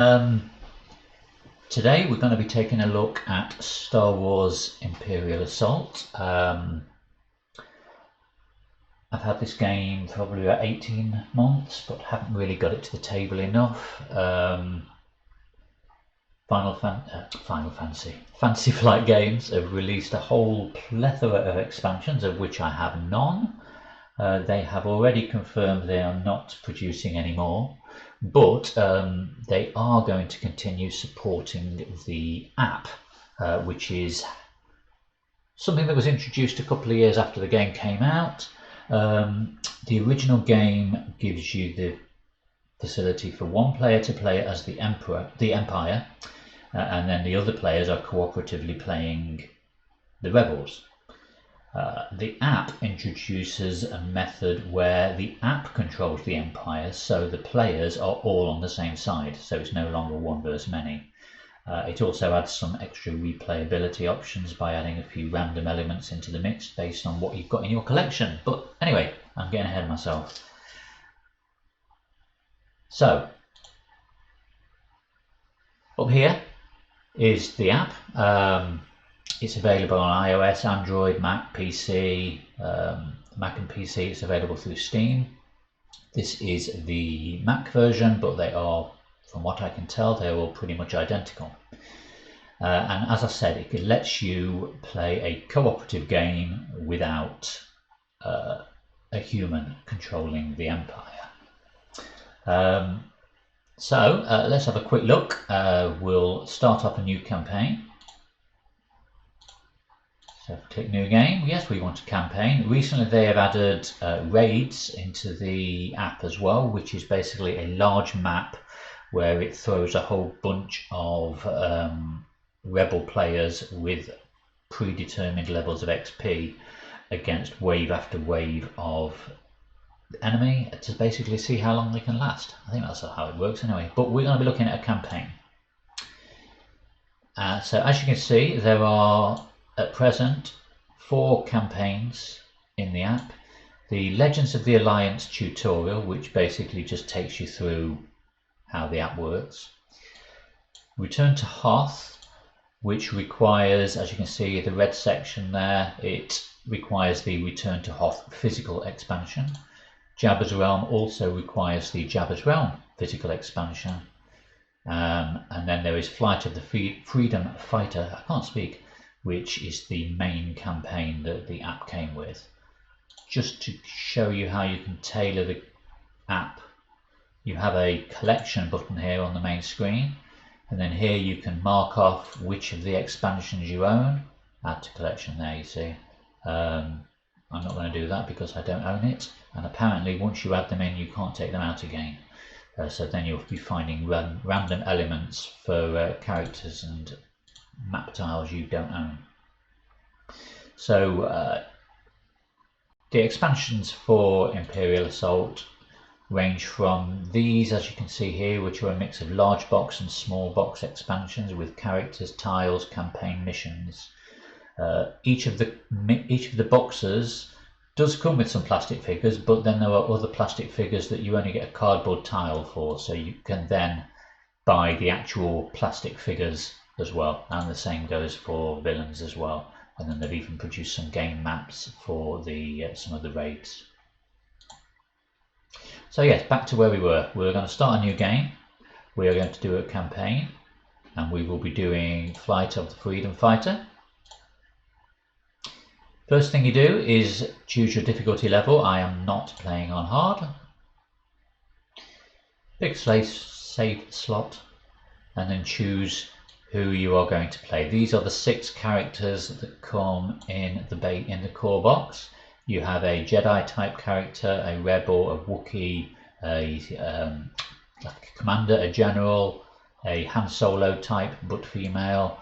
Um, Today we're going to be taking a look at Star Wars Imperial Assault. I've had this game for probably about 18 months, but haven't really got it to the table enough. Fantasy Flight Games have released a whole plethora of expansions, of which I have none. They have already confirmed they are not producing any more, but they are going to continue supporting the app, which is something that was introduced a couple of years after the game came out. The original game gives you the facility for one player to play as the Empire, and then the other players are cooperatively playing the Rebels. The app introduces a method where the app controls the Empire, so the players are all on the same side, so it's no longer one versus many. It also adds some extra replayability options by adding a few random elements into the mix based on what you've got in your collection. But anyway, I'm getting ahead of myself. So, up here is the app. It's available on iOS, Android, Mac, PC. Mac and PC, it's available through Steam. This is the Mac version, but they are, from what I can tell, they're all pretty much identical. And as I said, it lets you play a cooperative game without a human controlling the Empire. So let's have a quick look. We'll start up a new campaign. So click new game. Yes, we want a campaign. Recently they have added raids into the app as well, which is basically a large map where it throws a whole bunch of rebel players with predetermined levels of XP against wave after wave of enemy to basically see how long they can last. I think that's how it works anyway, but we're going to be looking at a campaign. So as you can see, there are at present 4 campaigns in the app. The Legends of the Alliance tutorial, which basically just takes you through how the app works. Return to Hoth, which requires, as you can see, the red section there, it requires the Return to Hoth physical expansion. Jabba's Realm also requires the Jabba's Realm physical expansion. And then there is Flight of the Freedom Fighter, I can't speak, which is the main campaign that the app came with. Just to show you how you can tailor the app, you have a collection button here on the main screen, and then here you can mark off which of the expansions you own. Add to collection there, you see. I'm not going to do that because I don't own it, and apparently once you add them in you can't take them out again. So then you'll be finding random elements for characters and map tiles you don't own. So the expansions for Imperial Assault range from these, as you can see here, which are a mix of large box and small box expansions with characters, tiles, campaign missions. Each of the boxes does come with some plastic figures, but then there are other plastic figures that you only get a cardboard tile for, so you can then buy the actual plastic figures as well, and the same goes for villains as well. And then they've even produced some game maps for the some of the raids. So yes, back to where we were. We're going to start a new game. We are going to do a campaign, and we will be doing Flight of the Freedom Fighter. First thing you do is choose your difficulty level. I am not playing on hard. Pick save slot, and then choose who you are going to play. These are the 6 characters that come in the core box. You have a Jedi type character, a Rebel, a Wookiee, a Commander, a General, a Han Solo type but female,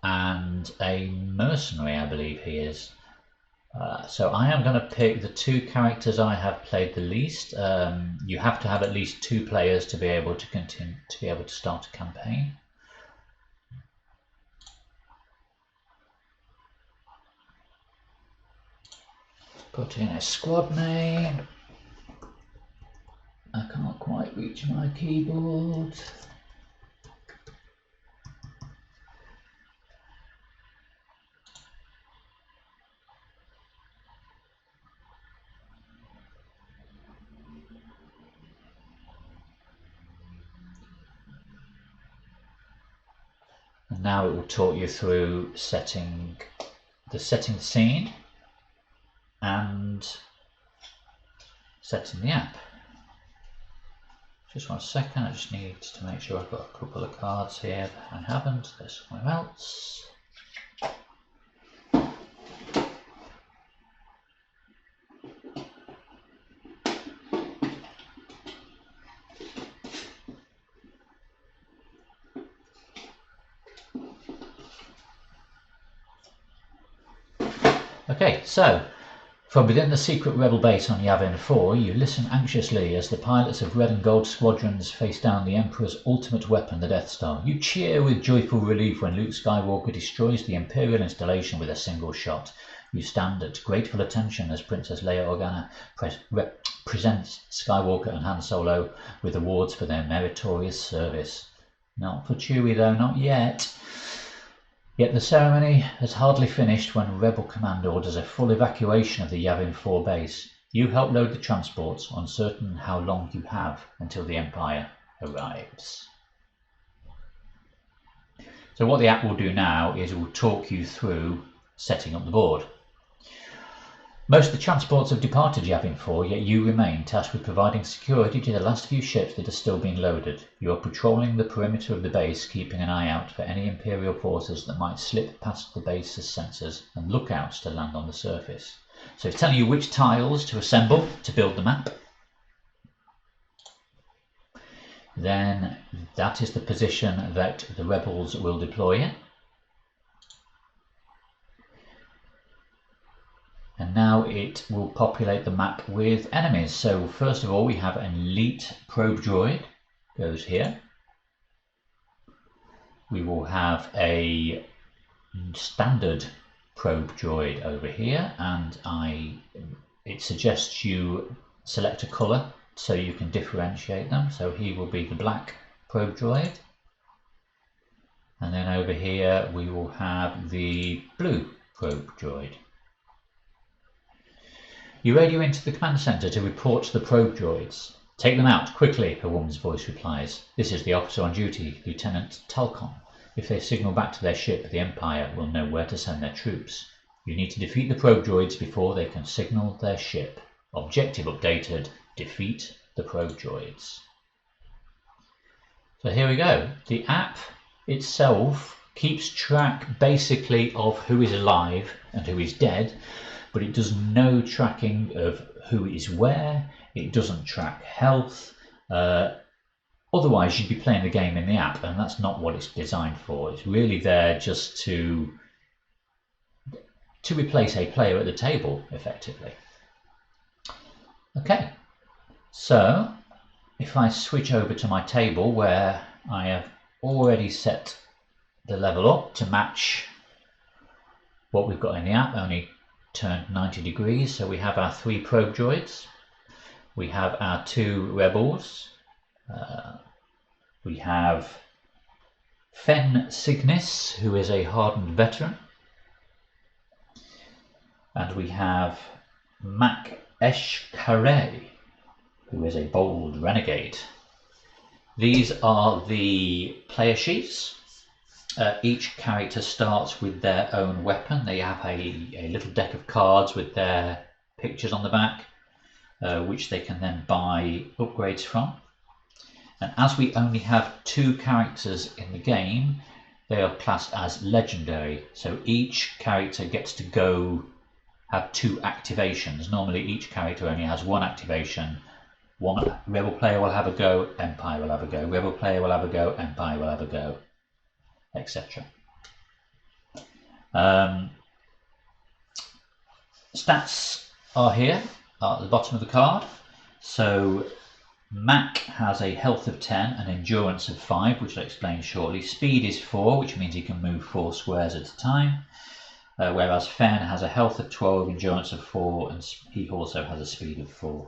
and a Mercenary, I believe he is. So I am going to pick the 2 characters I have played the least. You have to have at least 2 players to be able to start a campaign. Put in a squad name. I can't quite reach my keyboard. and now it will talk you through setting the scene and setting the app. Just 1 second, I just need to make sure I've got a couple of cards here that I haven't. There's somewhere else. Okay, so from within the secret rebel base on Yavin 4, you listen anxiously as the pilots of Red and Gold squadrons face down the Emperor's ultimate weapon, the Death Star. You cheer with joyful relief when Luke Skywalker destroys the Imperial installation with a single shot. You stand at grateful attention as Princess Leia Organa presents Skywalker and Han Solo with awards for their meritorious service. Not for Chewie though, not yet. Yet the ceremony has hardly finished when Rebel Command orders a full evacuation of the Yavin 4 base. You help load the transports, uncertain how long you have until the Empire arrives. So what the app will do now is it will talk you through setting up the board. Most of the transports have departed Yavin 4, yet you remain tasked with providing security to the last few ships that are still being loaded. You are patrolling the perimeter of the base, keeping an eye out for any Imperial forces that might slip past the base's sensors and lookouts to land on the surface. So it's telling you which tiles to assemble to build the map. Then that is the position that the rebels will deploy in. And now it will populate the map with enemies. So first of all, we have an elite probe droid, goes here. We will have a standard probe droid over here, and it suggests you select a colour so you can differentiate them. So he will be the black probe droid. And then over here we will have the blue probe droid. You radio into the command center to report to the probe droids. Take them out, quickly, a woman's voice replies. This is the officer on duty, Lieutenant Talcon. If they signal back to their ship, the Empire will know where to send their troops. You need to defeat the probe droids before they can signal their ship. Objective updated, defeat the probe droids. So here we go. The app itself keeps track basically of who is alive and who is dead, but it does no tracking of who is where. It doesn't track health. Otherwise you'd be playing the game in the app, and that's not what it's designed for. It's really there just to replace a player at the table, effectively. Okay, so if I switch over to my table where I have already set the level up to match what we've got in the app, only turned 90 degrees. So we have our 3 probe droids, we have our 2 rebels, we have Fen Cygnus, who is a hardened veteran, and we have Mac Eshkare, who is a bold renegade. These are the player sheets. Each character starts with their own weapon. They have a little deck of cards with their pictures on the back, which they can then buy upgrades from. And as we only have 2 characters in the game, they are classed as legendary. So each character gets to go have 2 activations. Normally each character only has 1 activation. One rebel player will have a go, Empire will have a go. Rebel player will have a go, Empire will have a go, etc. Stats are here at the bottom of the card. So Mac has a health of 10 and endurance of 5, which I'll explain shortly. Speed is 4, which means he can move 4 squares at a time. Whereas Fen has a health of 12, endurance of 4, and he also has a speed of 4.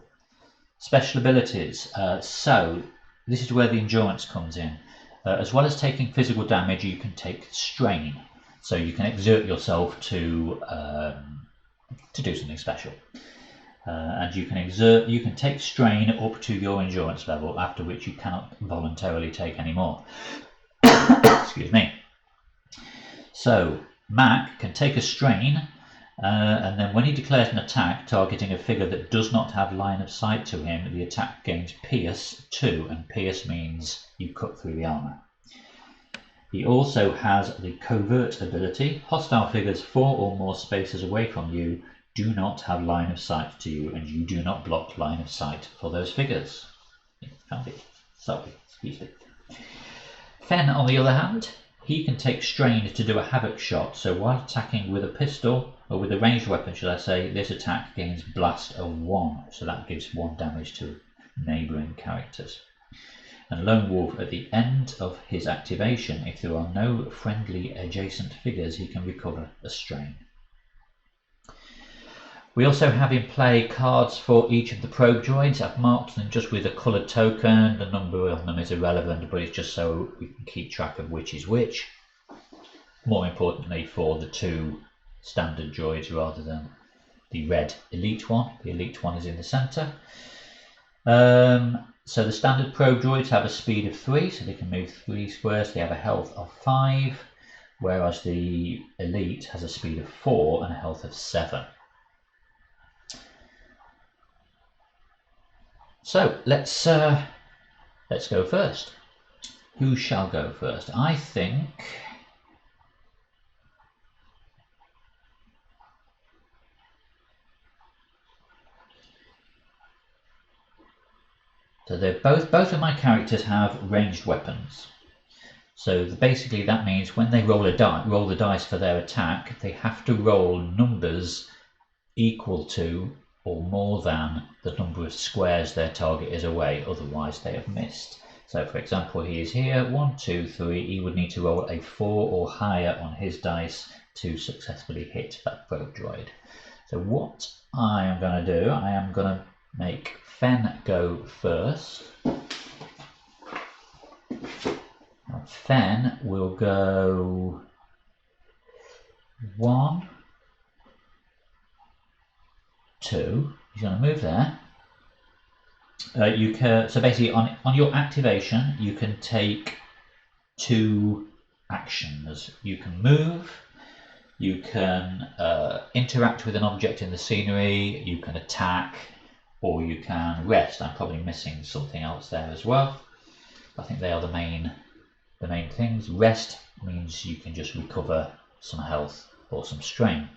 Special abilities. So this is where the endurance comes in. As well as taking physical damage, you can take strain. So you can exert yourself to do something special. And you can take strain up to your endurance level, after which you cannot voluntarily take any more. Excuse me. So Mac can take a strain, and then when he declares an attack targeting a figure that does not have line of sight to him, the attack gains Pierce 2, and Pierce means you cut through the armor. He also has the Covert ability. Hostile figures 4 or more spaces away from you do not have line of sight to you, and you do not block line of sight for those figures. Found it. Sorry, excuse me. Fen, on the other hand, he can take strain to do a havoc shot, so while attacking with a pistol, or with a ranged weapon should I say, this attack gains blast of 1, so that gives 1 damage to neighbouring characters. And Lone Wolf, at the end of his activation, if there are no friendly adjacent figures, he can recover a strain. We also have in play cards for each of the probe droids. I've marked them just with a coloured token. The number on them is irrelevant, but it's just so we can keep track of which is which. More importantly, for the 2 standard droids rather than the red elite one. The elite one is in the centre. So the standard probe droids have a speed of 3, so they can move 3 squares. They have a health of 5, whereas the elite has a speed of 4 and a health of 7. So let's go first. Who shall go first? I think so. They're both of my characters have ranged weapons. So basically that means when they roll the dice for their attack, they have to roll numbers equal to or more than the number of squares their target is away, otherwise they have missed. So for example, he is here, 1, 2, 3, he would need to roll a 4 or higher on his dice to successfully hit that probe droid. So what I am going to do, I am going to make Fen go first. Fen will go 1, 2. He's going to move there. You can, so basically on your activation you can take 2 actions. You can move, you can interact with an object in the scenery, you can attack, or you can rest. I'm probably missing something else there as well. I think they are the main things. Rest means you can just recover some health or some strain.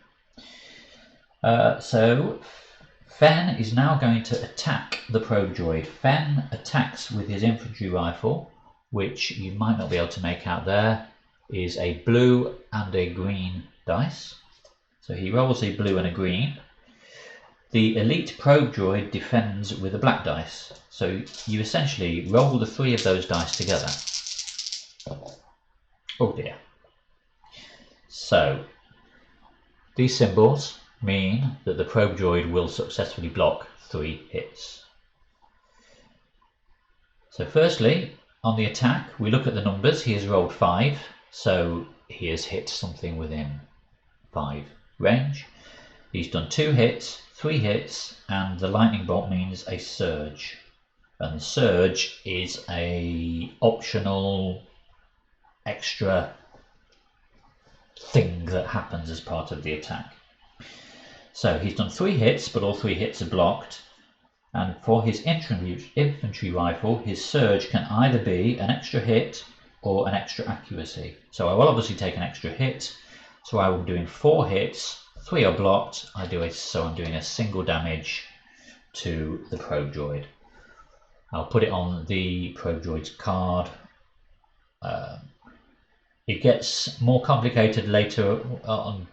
So Fen is now going to attack the probe droid. Fen attacks with his infantry rifle, which you might not be able to make out there, is a blue and a green dice. So he rolls a blue and a green. The elite probe droid defends with a black dice. So you essentially roll the 3 of those dice together. Oh dear. So these symbols mean that the probe droid will successfully block 3 hits. So firstly, on the attack, we look at the numbers. He has rolled 5, so he has hit something within 5 range. He's done 2 hits, 3 hits, and the lightning bolt means a surge. And the surge is a optional extra thing that happens as part of the attack. So he's done 3 hits, but all 3 hits are blocked. And for his infantry rifle, his surge can either be an extra hit or an extra accuracy. So I will obviously take an extra hit. So I will be doing 4 hits, 3 are blocked. So I'm doing a single damage to the probe droid. I'll put it on the probe droid's card. It gets more complicated later on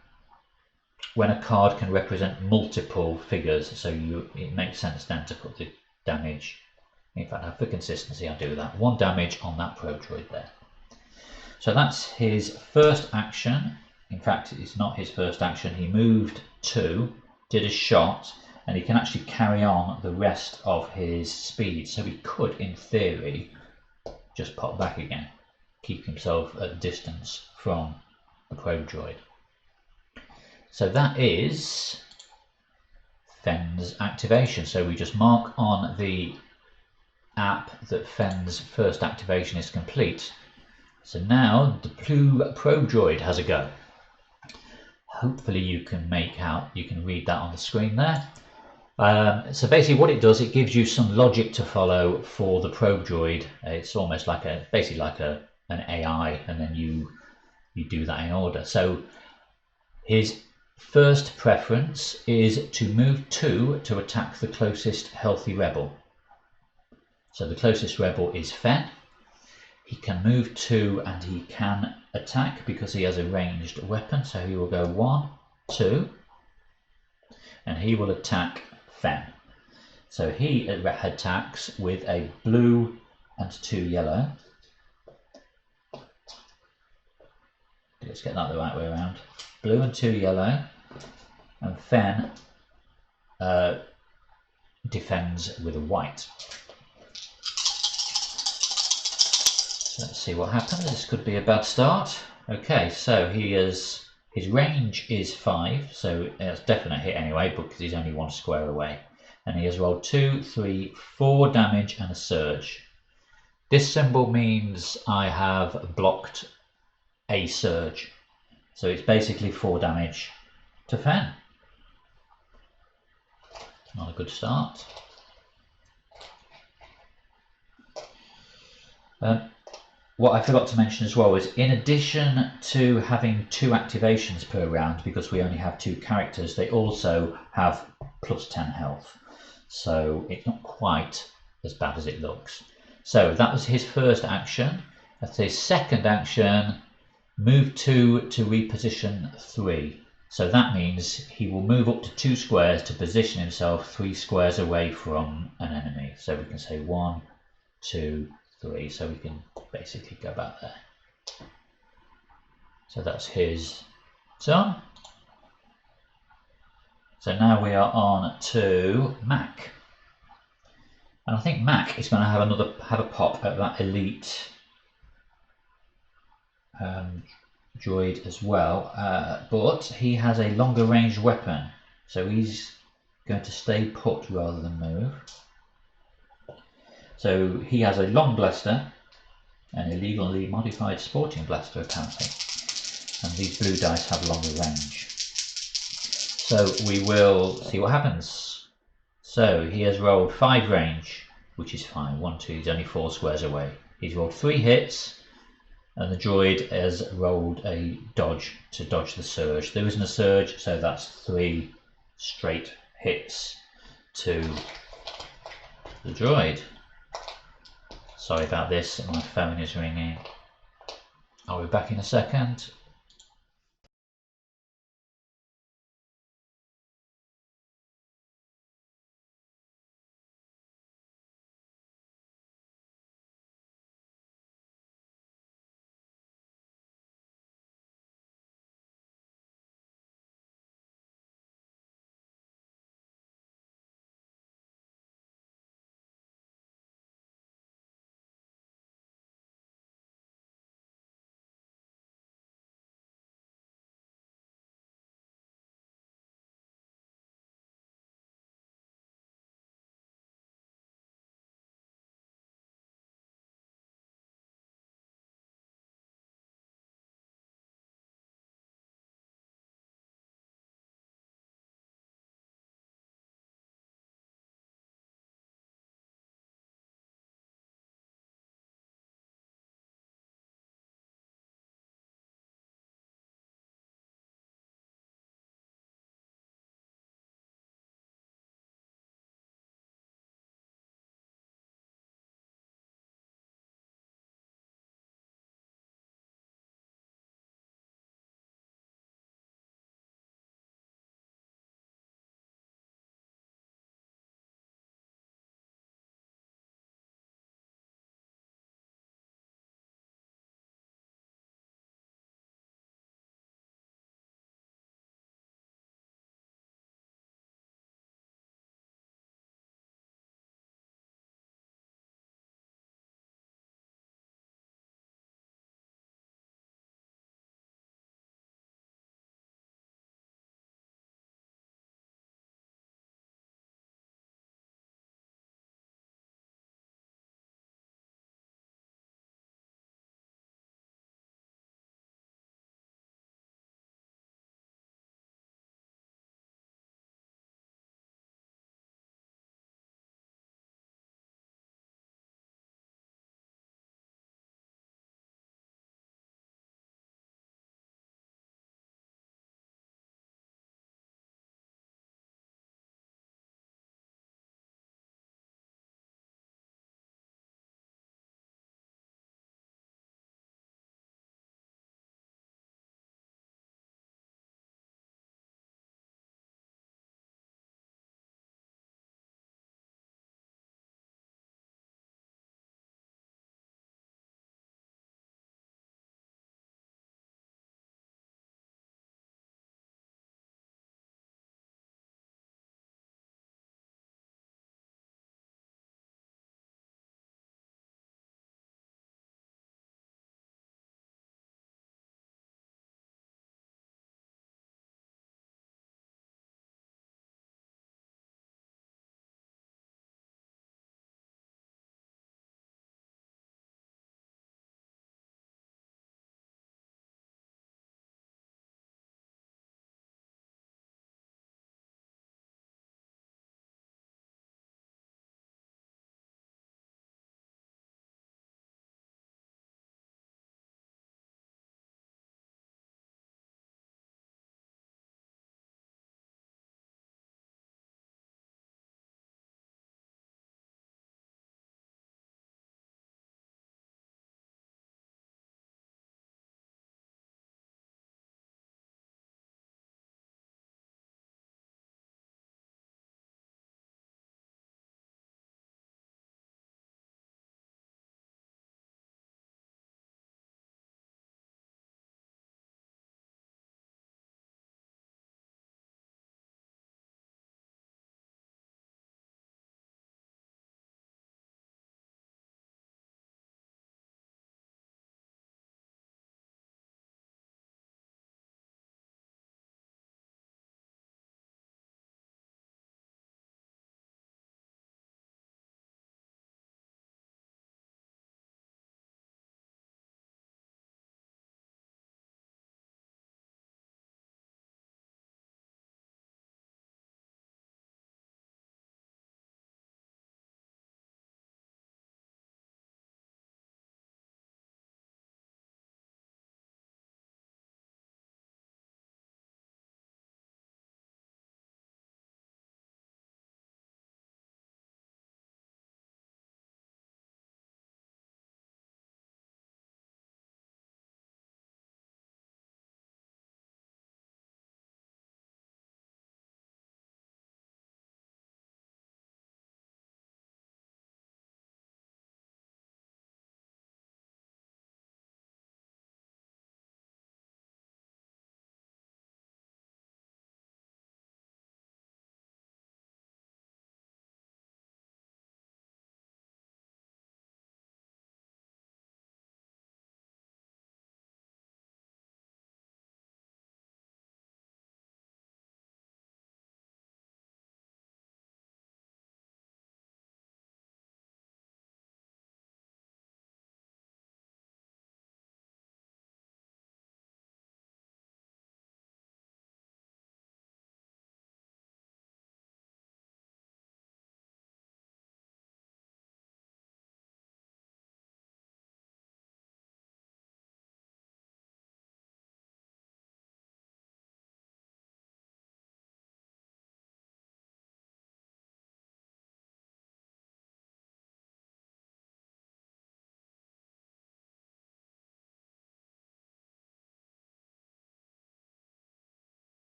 when a card can represent multiple figures, so it makes sense then to put the damage. In fact, for consistency, I'll do that. 1 damage on that probe droid there. So that's his first action. In fact, it's not his first action. He moved 2, did a shot, and he can actually carry on the rest of his speed. So he could, in theory, just pop back again, keep himself at distance from the probe droid. So that is Fen's activation. So we just mark on the app that Fen's first activation is complete. So now the blue probe droid has a go. Hopefully you can read that on the screen there. So basically what it does, it gives you some logic to follow for the probe droid. It's almost like basically like an AI, and then you do that in order. So his first preference is to move 2 to attack the closest healthy rebel. So the closest rebel is Fen. He can move 2 and he can attack because he has a ranged weapon. So he will go 1, 2, and he will attack Fen. So he attacks with a blue and 2 yellow. Let's get that the right way around. Blue and 2 yellow, and Fen defends with a white. So let's see what happens. This could be a bad start. Okay, so his range is 5, so it's a definite hit anyway, because he's only 1 square away. And he has rolled 2, 3, 4 damage and a surge. This symbol means I have blocked a surge. So it's basically 4 damage to Fen. Not a good start. What I forgot to mention as well is, in addition to having 2 activations per round, because we only have 2 characters, they also have plus 10 health. So it's not quite as bad as it looks. So that was his first action. That's his second action, move 2 to reposition 3. So that means he will move up to 2 squares to position himself 3 squares away from an enemy. So we can say 1, 2, 3. So we can basically go back there. So that's his turn. So now we are on to Mac. And I think Mac is going to have a pop at that elite droid as well, but he has a longer range weapon, so he's going to stay put rather than move. So he has a long blaster, an illegally modified sporting blaster apparently, and these blue dice have longer range. So we will see what happens. So he has rolled 5 range, which is fine. 1, 2, he's only 4 squares away. He's rolled 3 hits, and the droid has rolled a dodge to dodge the surge. There isn't a surge, so that's 3 straight hits to the droid. Sorry about this, my phone is ringing. I'll be back in a second.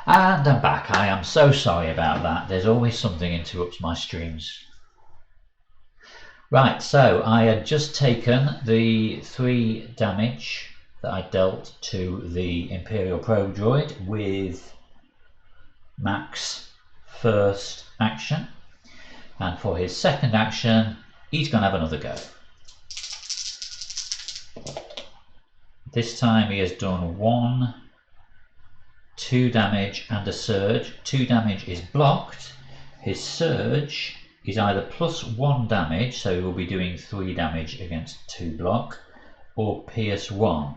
And I'm back. I am so sorry about that. There's always something interrupts my streams. Right, so I had just taken the 3 damage that I dealt to the Imperial Probe Droid with Mac's first action. And for his second action, he's going to have another go. This time he has done 1, 2 damage and a surge. 2 damage is blocked. His surge is either +1 damage, so he will be doing 3 damage against 2 block, or pierce 1,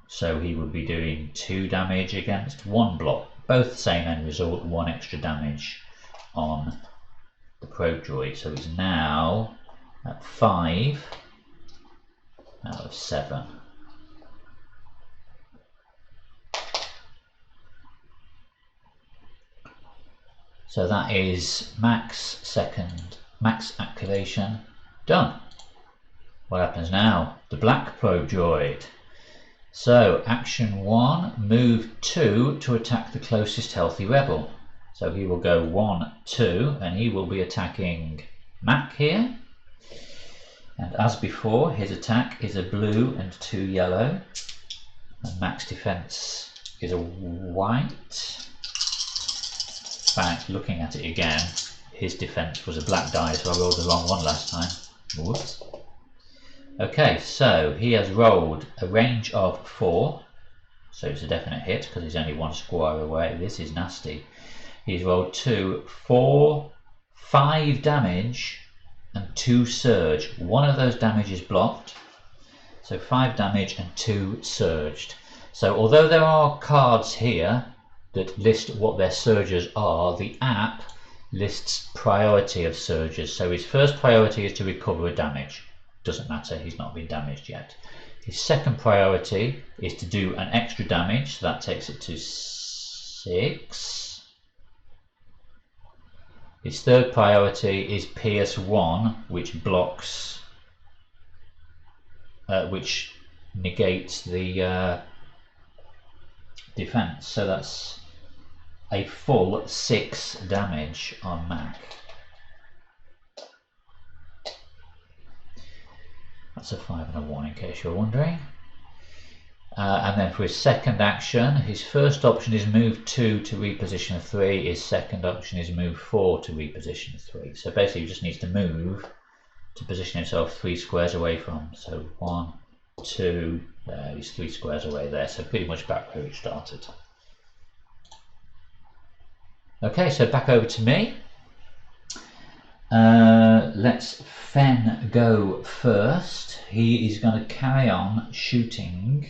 so he would be doing 2 damage against 1 block. Both the same end result, 1 extra damage on the Probe Droid. So he's now at 5 out of 7. So that is Mac's activation done. What happens now? The Black Probe Droid. So action 1, move 2 to attack the closest healthy rebel. So he will go 1, 2, and he will be attacking Mac here. And as before, his attack is a blue and 2 yellow. And Mac's defense is a white. In fact, looking at it again, his defense was a black die, so I rolled the wrong one last time. Whoops. Okay, so he has rolled a range of 4, so it's a definite hit because he's only 1 square away. This is nasty. He's rolled 2, 4, 5 damage and 2 surge. 1 of those damage is blocked, so 5 damage and 2 surged. So although there are cards here that list what their surges are, the app lists priority of surges. So his first priority is to recover a damage. Doesn't matter, he's not been damaged yet. His second priority is to do an extra damage, so that takes it to 6. His third priority is pierce 1, which blocks, which negates the defense. So that's a full 6 damage on Mac. That's a 5 and a 1 in case you're wondering. And then for his second action, his first option is move 2 to reposition a 3. His second option is move 4 to reposition a 3. So basically he just needs to move to position himself 3 squares away from. So 1, 2, there, he's 3 squares away there. So pretty much back where he started. Okay, so back over to me. Let's Fen go first. He is going to carry on shooting.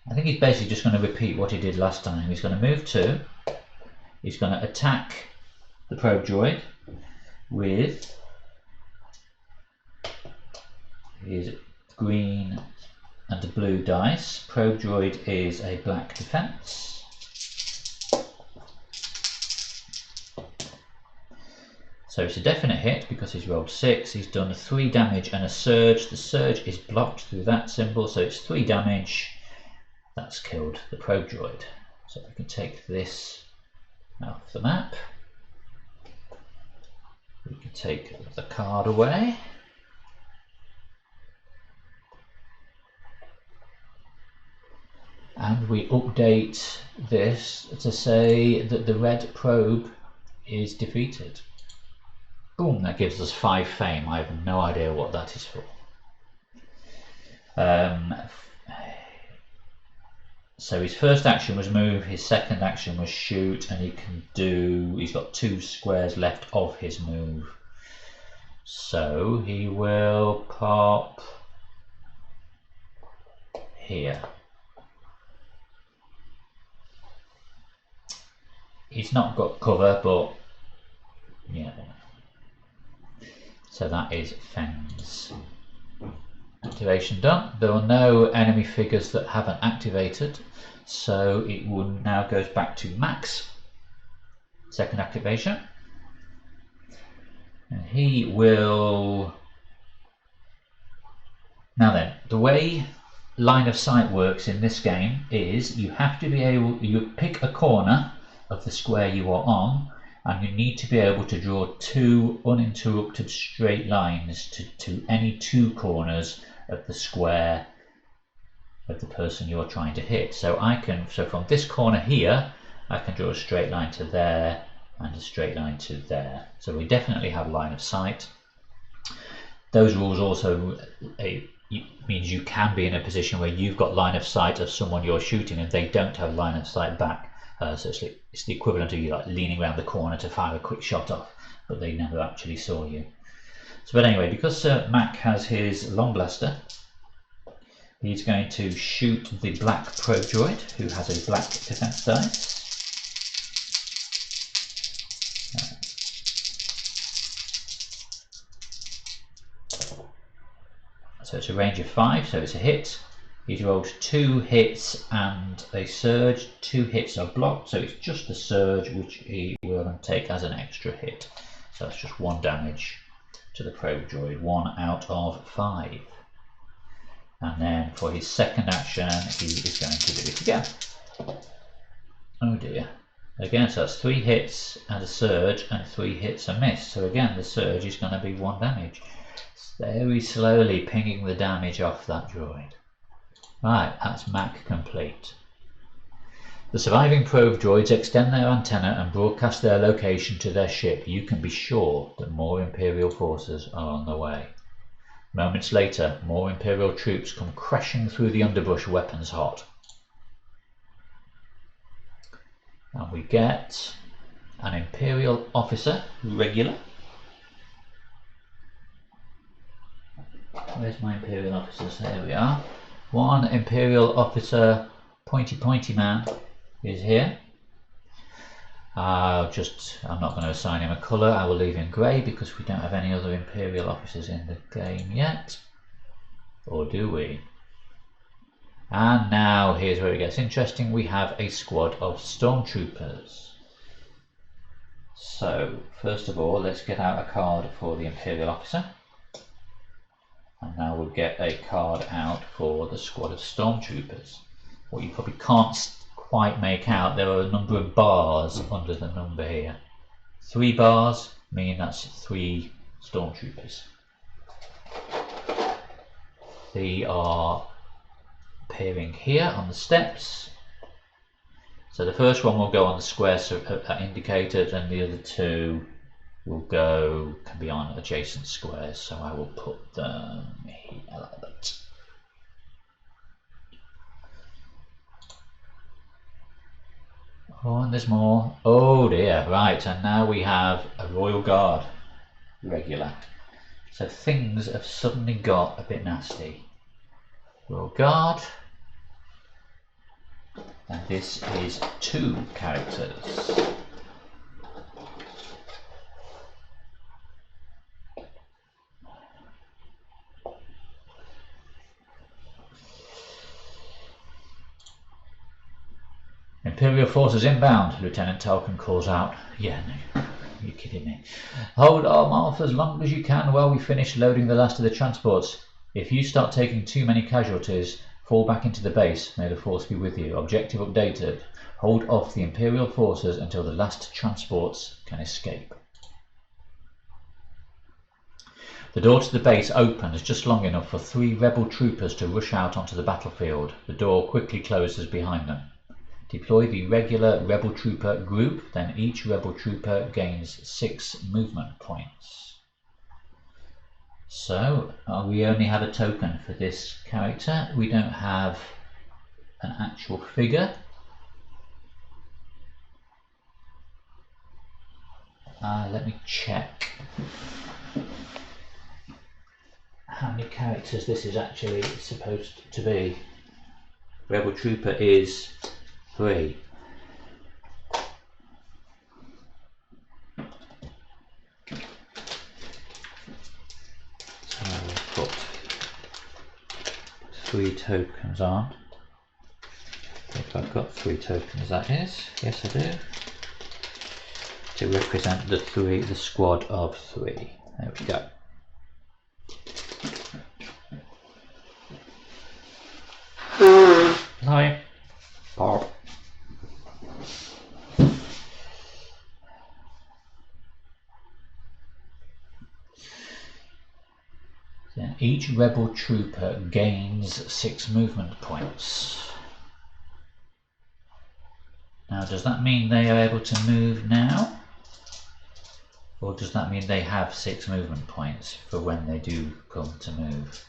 I think he's basically just going to repeat what he did last time. He's going to move 2. He's going to attack the Probe Droid with his green and blue dice. Probe Droid is a black defense. So it's a definite hit because he's rolled 6. He's done 3 damage and a surge. The surge is blocked through that symbol, so it's 3 damage. That's killed the Probe Droid. So we can take this off the map. We can take the card away. And we update this to say that the red probe is defeated. Boom, that gives us 5 fame. I have no idea what that is for. So his first action was move, his second action was shoot, and he's got 2 squares left of his move. So he will pop here. He's not got cover, but yeah. So that is Fen's activation done. There are no enemy figures that haven't activated, so it now goes back to Mac's second activation. And he will... Now then, the way line of sight works in this game is you have to be able, you pick a corner of the square you are on, and you need to be able to draw two uninterrupted straight lines to any two corners of the square of the person you're trying to hit. So from this corner here, I can draw a straight line to there and a straight line to there. So we definitely have line of sight. Those rules also means you can be in a position where you've got line of sight of someone you're shooting and they don't have line of sight back. So it's the equivalent of you like leaning around the corner to fire a quick shot off, but they never actually saw you. So, but anyway, because Mac has his long blaster, he's going to shoot the black probe droid, who has a black defense dice. So it's a range of 5, so it's a hit. He's rolled 2 hits and a surge. 2 hits are blocked, so it's just a surge, which he will take as an extra hit. So that's just 1 damage to the probe droid, 1 out of 5. And then for his second action, he is going to do it again. Oh dear. Again, so that's 3 hits and a surge, and 3 hits a miss. So again, the surge is going to be 1 damage. Very slowly pinging the damage off that droid. Right, that's Mac complete. The surviving probe droids extend their antenna and broadcast their location to their ship. You can be sure that more Imperial forces are on the way. Moments later, more Imperial troops come crashing through the underbrush, weapons hot. And we get an Imperial officer, regular. Where's my Imperial officers? There we are. 1 Imperial officer, pointy man, is here. I'm not going to assign him a colour. I will leave him grey because we don't have any other Imperial officers in the game yet. Or do we? And now here's where it gets interesting. We have a squad of stormtroopers. So first of all, let's get out a card for the Imperial officer. And now we'll get a card out for the squad of stormtroopers. What you probably can't quite make out, there are a number of bars under the number here. 3 bars mean that's 3 stormtroopers. They are appearing here on the steps. So the first one will go on the square indicated, and the other 2 can be on adjacent squares, so I will put them here like that. Oh, and there's more. Oh dear, right, and now we have a Royal Guard regular. So things have suddenly got a bit nasty. Royal Guard, and this is 2 characters. Imperial forces inbound, Lieutenant Talcon calls out. Yeah, no, you're kidding me. Hold arm off as long as you can while we finish loading the last of the transports. If you start taking too many casualties, fall back into the base. May the force be with you. Objective updated. Hold off the Imperial forces until the last transports can escape. The door to the base opens just long enough for 3 rebel troopers to rush out onto the battlefield. The door quickly closes behind them. Deploy the regular rebel trooper group, then each rebel trooper gains 6 movement points. So we only have a token for this character. We don't have an actual figure. Let me check how many characters this is actually supposed to be. Rebel trooper is 3. So I'll put 3 tokens on. If I've got 3 tokens, that is. Yes, I do. To represent the squad of 3. There we go. Hi. Bob. Then each rebel trooper gains 6 movement points. Now, does that mean they are able to move now? Or does that mean they have 6 movement points for when they do come to move?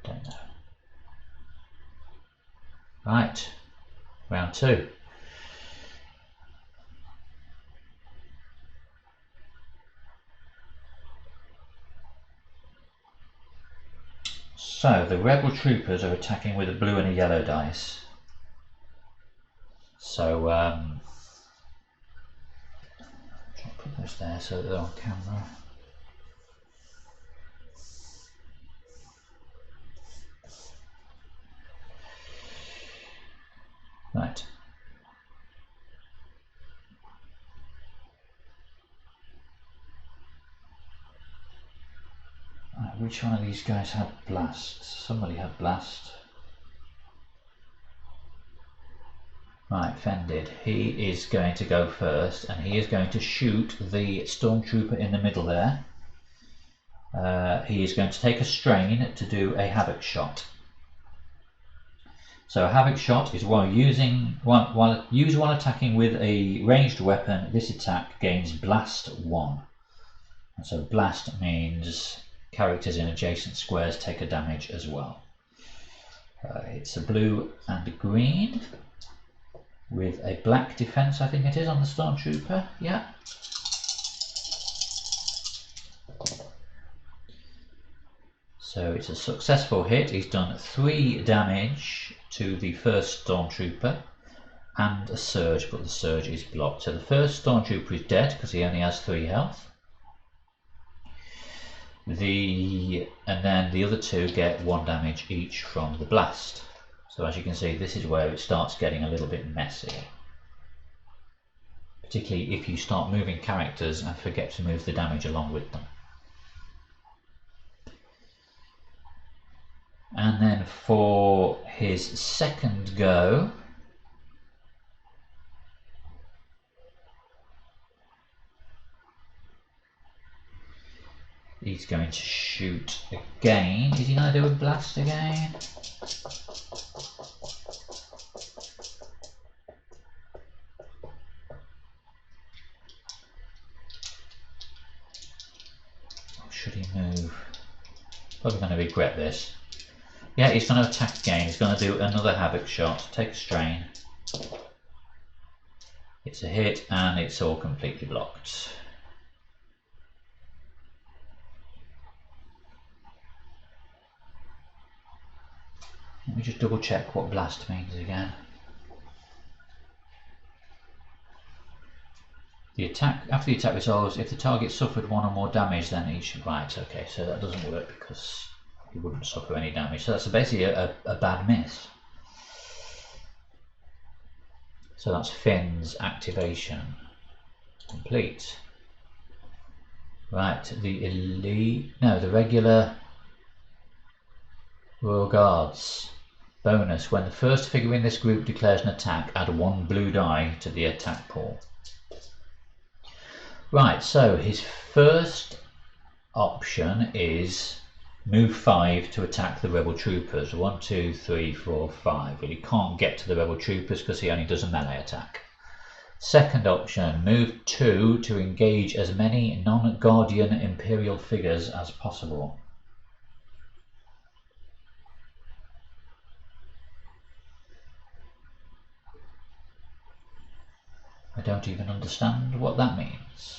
Don't know. Right, round 2. So, the rebel troopers are attacking with a blue and a yellow dice. So, try to put those there so that they're on camera. Right. Which one of these guys had blast? Somebody had blast. Right, Fended. He is going to go first, and he is going to shoot the stormtrooper in the middle there. He is going to take a strain to do a havoc shot. So a havoc shot is while attacking with a ranged weapon. This attack gains blast 1. And so blast means characters in adjacent squares take a damage as well. It's a blue and a green with a black defense, I think it is, on the stormtrooper. Yeah. So it's a successful hit. He's done 3 damage to the first stormtrooper and a surge, but the surge is blocked. So the first stormtrooper is dead because he only has 3 health. And then the other 2 get 1 damage each from the blast. So as you can see, this is where it starts getting a little bit messy. Particularly if you start moving characters and forget to move the damage along with them. And then for his second go, he's going to shoot again. Is he going to do a blast again? Or should he move? Probably going to regret this. Yeah, he's going to attack again. He's going to do another havoc shot. Take a strain. It's a hit and it's all completely blocked. Let me just double check what blast means again. The attack, after the attack resolves, if the target suffered 1 or more damage, then each. Right, okay, so that doesn't work because he wouldn't suffer any damage. So that's basically a bad miss. So that's Finn's activation complete. Right, the regular Royal Guards. Bonus, when the first figure in this group declares an attack, add 1 blue die to the attack pool. Right, so his first option is move 5 to attack the rebel troopers. 1, 2, 3, 4, 5. Well, he can't get to the rebel troopers because he only does a melee attack. Second option, move 2 to engage as many non-Guardian Imperial figures as possible. I don't even understand what that means.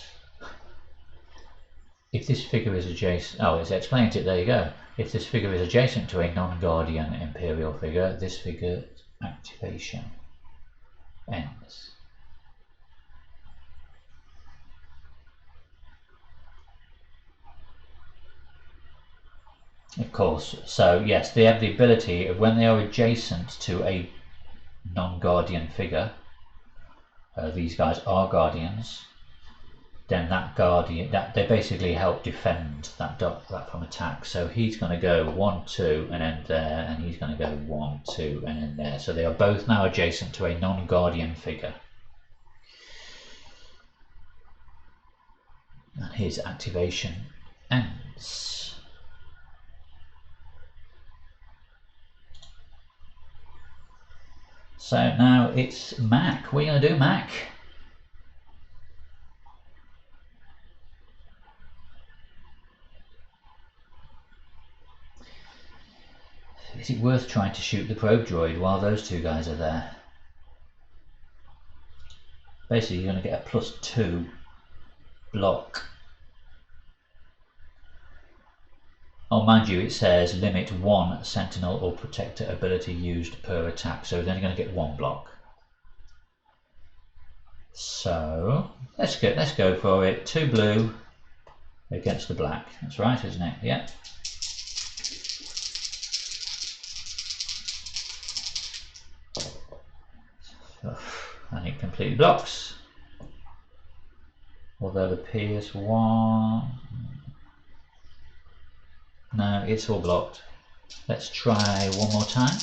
If this figure is adjacent, oh, it's explained it, there you go. If this figure is adjacent to a non-Guardian Imperial figure, this figure's activation ends. Of course, so yes, they have the ability of when they are adjacent to a non-Guardian figure, these guys are Guardians, then that guardian, that they basically help defend that from attack. So he's going to go 1, 2, and then there, and he's going to go 1, 2, and then there. So they are both now adjacent to a non-guardian figure. And his activation ends. So now it's Mac. What are you going to do, Mac? Is it worth trying to shoot the probe droid while those two guys are there? Basically, you're going to get a +2 block. Oh, mind you, it says limit 1 sentinel or protector ability used per attack, so then you're going to get 1 block. So let's go for it. 2 blue against the black. That's right, isn't it? Yeah. And it completely blocks. Although the PS1, no, it's all blocked. Let's try one more time.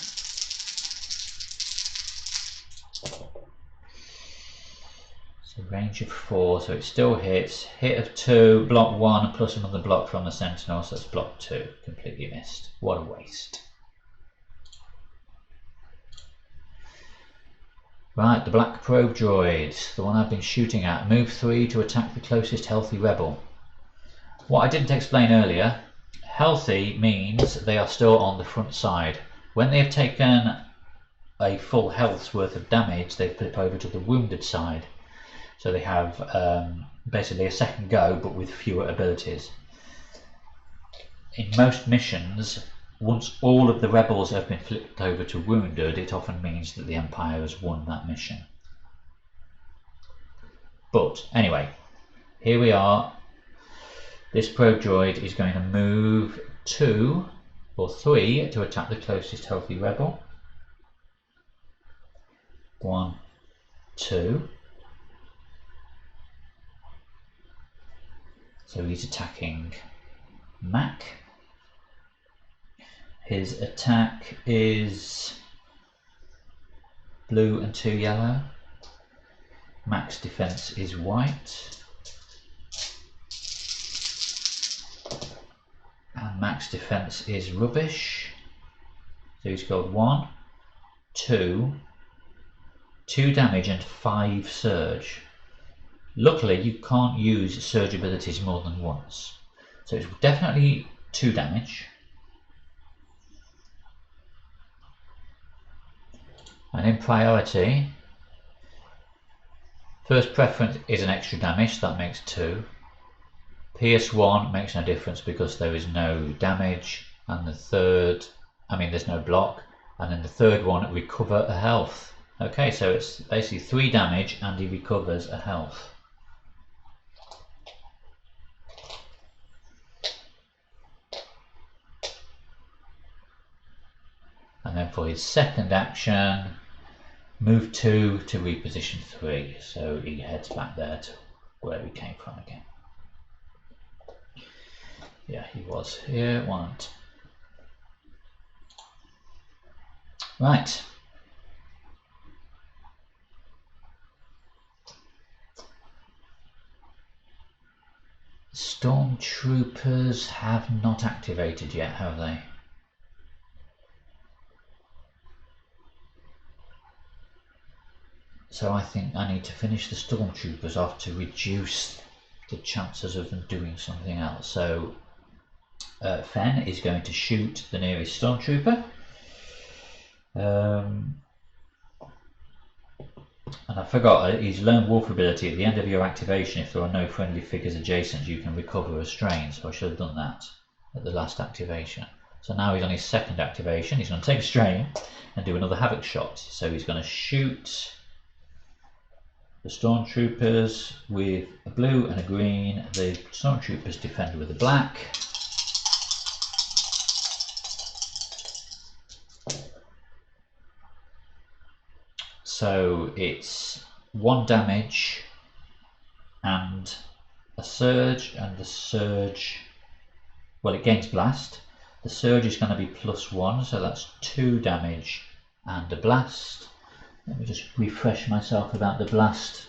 So range of 4, so it still hits. Hit of 2, block 1, plus another block from the sentinel, so that's block 2. Completely missed. What a waste. Right, the black probe droid, the one I've been shooting at. Move 3 to attack the closest healthy rebel. What I didn't explain earlier, healthy means they are still on the front side. When they have taken a full health's worth of damage, they flip over to the wounded side. So they have basically a second go, but with fewer abilities. In most missions, once all of the rebels have been flipped over to wounded, it often means that the Empire has won that mission. But anyway, here we are. This probe droid is going to move 2 or 3 to attack the closest healthy rebel. 1, 2. So he's attacking Mac. His attack is blue and 2 yellow. Mac's defense is white. And Mac's defense is rubbish. So he's got 1, 2 damage and 5 surge. Luckily, you can't use surge abilities more than once. So it's definitely 2 damage. And in priority, first preference is an extra damage, so that makes 2. PS1 makes no difference because there is no damage, and the third, there's no block, and then the third one, recover a health. Okay, so it's basically 3 damage and he recovers a health. And then for his second action, move 2 to reposition 3. So he heads back there to where he came from again. Yeah, he was here. 1. Right. Stormtroopers have not activated yet, have they? So I think I need to finish the Stormtroopers off to reduce the chances of them doing something else. So Fen is going to shoot the nearest Stormtrooper. And I forgot, his Lone Wolf ability, at the end of your activation, if there are no friendly figures adjacent, you can recover a strain. So I should have done that at the last activation. So now he's on his second activation. He's going to take a strain and do another Havoc shot. So he's going to shoot the Stormtroopers with a blue and a green. The Stormtroopers defend with a black. So it's 1 damage and a surge, and the surge, well, it gains blast. The surge is going to be +1, so that's 2 damage and a blast. Let me just refresh myself about the blast.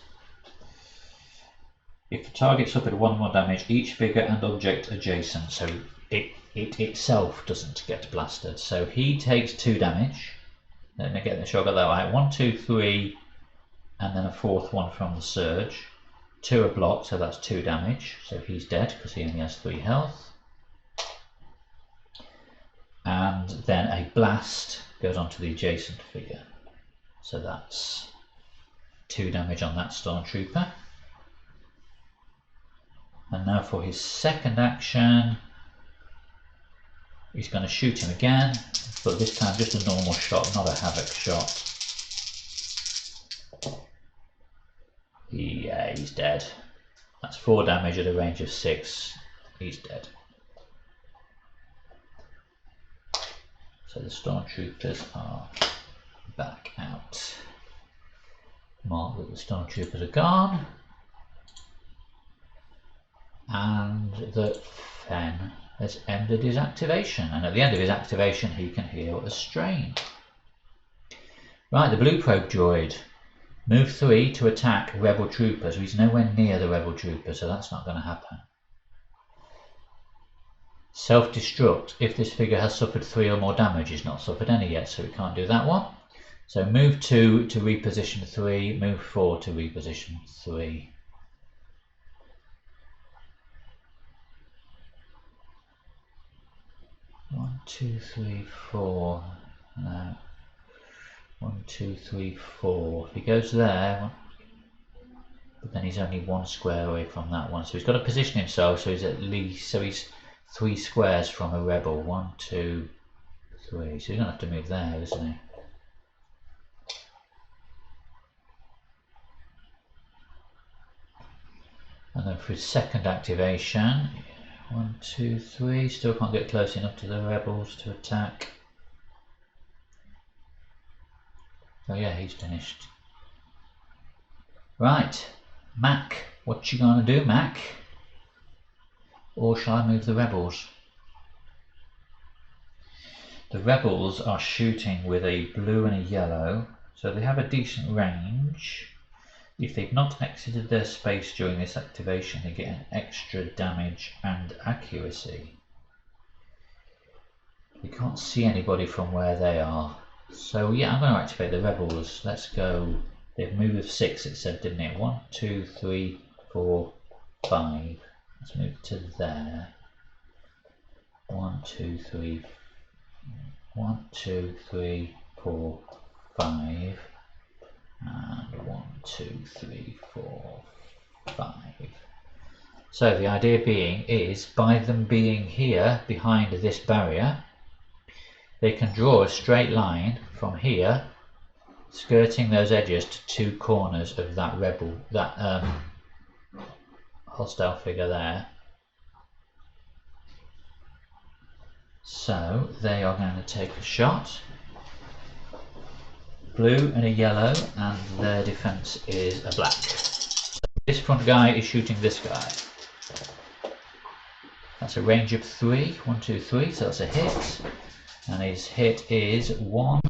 If the target suffered 1 more damage, each figure and object adjacent, so it itself doesn't get blasted. So he takes 2 damage. Let me get sure I got that right. 1, 2, 3, and then a 4th one from the surge. 2 are blocked, so that's 2 damage. So he's dead because he only has 3 health. And then a blast goes onto the adjacent figure. So that's 2 damage on that Stormtrooper. And now for his second action, he's going to shoot him again, but this time just a normal shot, not a havoc shot. Yeah, he's dead. That's 4 damage at a range of 6. He's dead. So the Stormtroopers are back out. Mark that the Stormtroopers are gone. And that Fen has ended his activation, and at the end of his activation he can heal a strain. Right, the blue probe droid. Move 3 to attack rebel troopers. He's nowhere near the rebel troopers, so that's not going to happen. Self-destruct. If this figure has suffered 3 or more damage, he's not suffered any yet, so we can't do that one. So move 2 to reposition 3, move 4 to reposition 3. One, 2, 3, 4. No. 1, 2, 3, 4. If he goes there, but then he's only 1 square away from that one, so he's got to position himself so he's at least, so he's 3 squares from a rebel. 1, 2, 3. So he's gonna have to move there, isn't he? And then for his second activation, 1, 2, 3. Still can't get close enough to the rebels to attack. Oh yeah, he's finished. Right, Mac, what you gonna do, Mac? Or shall I move the rebels? The rebels are shooting with a blue and a yellow, so they have a decent range. If they've not exited their space during this activation, they get an extra damage and accuracy. We can't see anybody from where they are. So yeah, I'm going to activate the rebels. Let's go. They've moved 6, it said, didn't it? 1, 2, 3, 4, 5. Let's move to there. 1, 2, 3. 1, 2, 3, 4, 5. And 1, 2, 3, 4, 5. So the idea being is, by them being here behind this barrier, they can draw a straight line from here, skirting those edges to 2 corners of that rebel, that hostile figure there. So they are going to take a shot. Blue and a yellow, and their defense is a black. So this front guy is shooting this guy. That's a range of 3. 1, 2, 3, so that's a hit. And his hit is 1,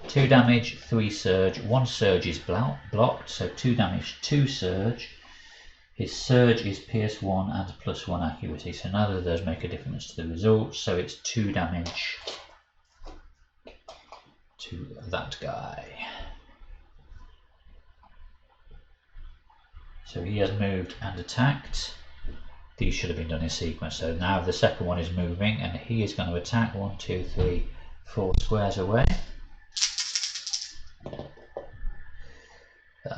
2 damage, 3 surge. 1 surge is blocked, so 2 damage, 2 surge. His surge is pierce 1 and +1 accuracy, so neither of those make a difference to the result, so it's 2 damage to that guy. So he has moved and attacked. These should have been done in sequence. So now the second one is moving and he is going to attack 1, 2, 3, 4 squares away.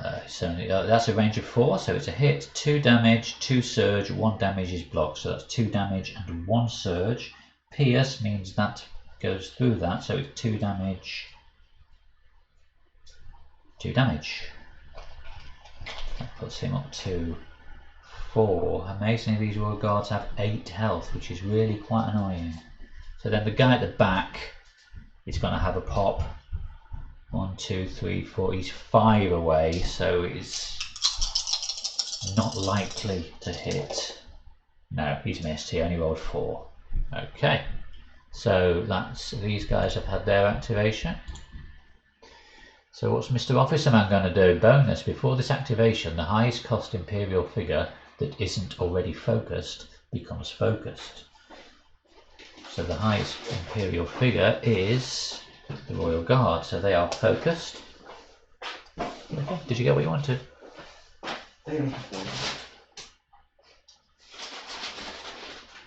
That's a range of 4, so it's a hit. 2 damage, 2 surge, 1 damage is blocked, so that's 2 damage and 1 surge. Pierce means that goes through that, so it's 2 damage, 2 damage. That puts him up to 4. Amazingly, these royal guards have 8 health, which is really quite annoying. So then the guy at the back is going to have a pop. 1, 2, 3, 4. He's 5 away, so it's Not likely to hit. No, he's missed. He only rolled 4. Okay, so these guys have had their activation. So what's Mr. Officerman going to do? Bonus, before this activation, the highest cost Imperial figure that isn't already focused becomes focused. So the highest Imperial figure is the Royal Guard, so they are focused. Okay, did you get what you wanted?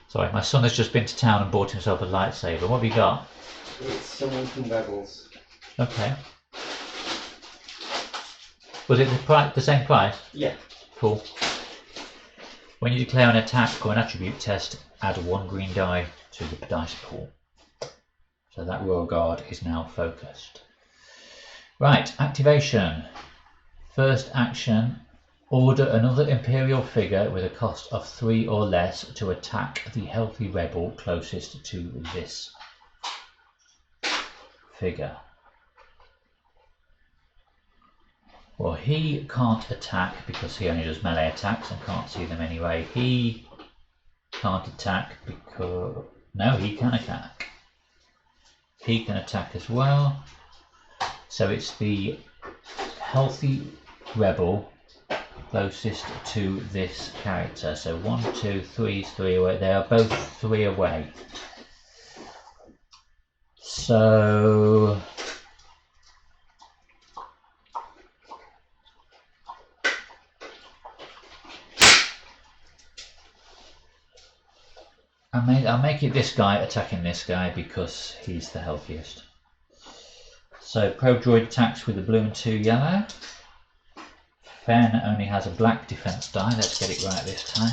Sorry, my son has just been to town and bought himself a lightsaber. What have you got? It's someone from Rebels. Okay. Was it the same price? Yeah. Cool. When you declare an attack or an attribute test, add 1 green die to the dice pool. So that Royal Guard is now focused. Right, activation. First action, order another Imperial figure with a cost of 3 or less to attack the healthy rebel closest to this figure. Well, he can't attack because he only does melee attacks and can't see them anyway. He can't attack because... No, he can attack. He can attack as well. So it's the healthy rebel closest to this character. So 1, 2, 3 is 3 away. They are both 3 away. So... I'll make it this guy attacking this guy because he's the healthiest. So probe droid attacks with a blue and 2 yellow. Fen only has a black defense die. Let's get it right this time.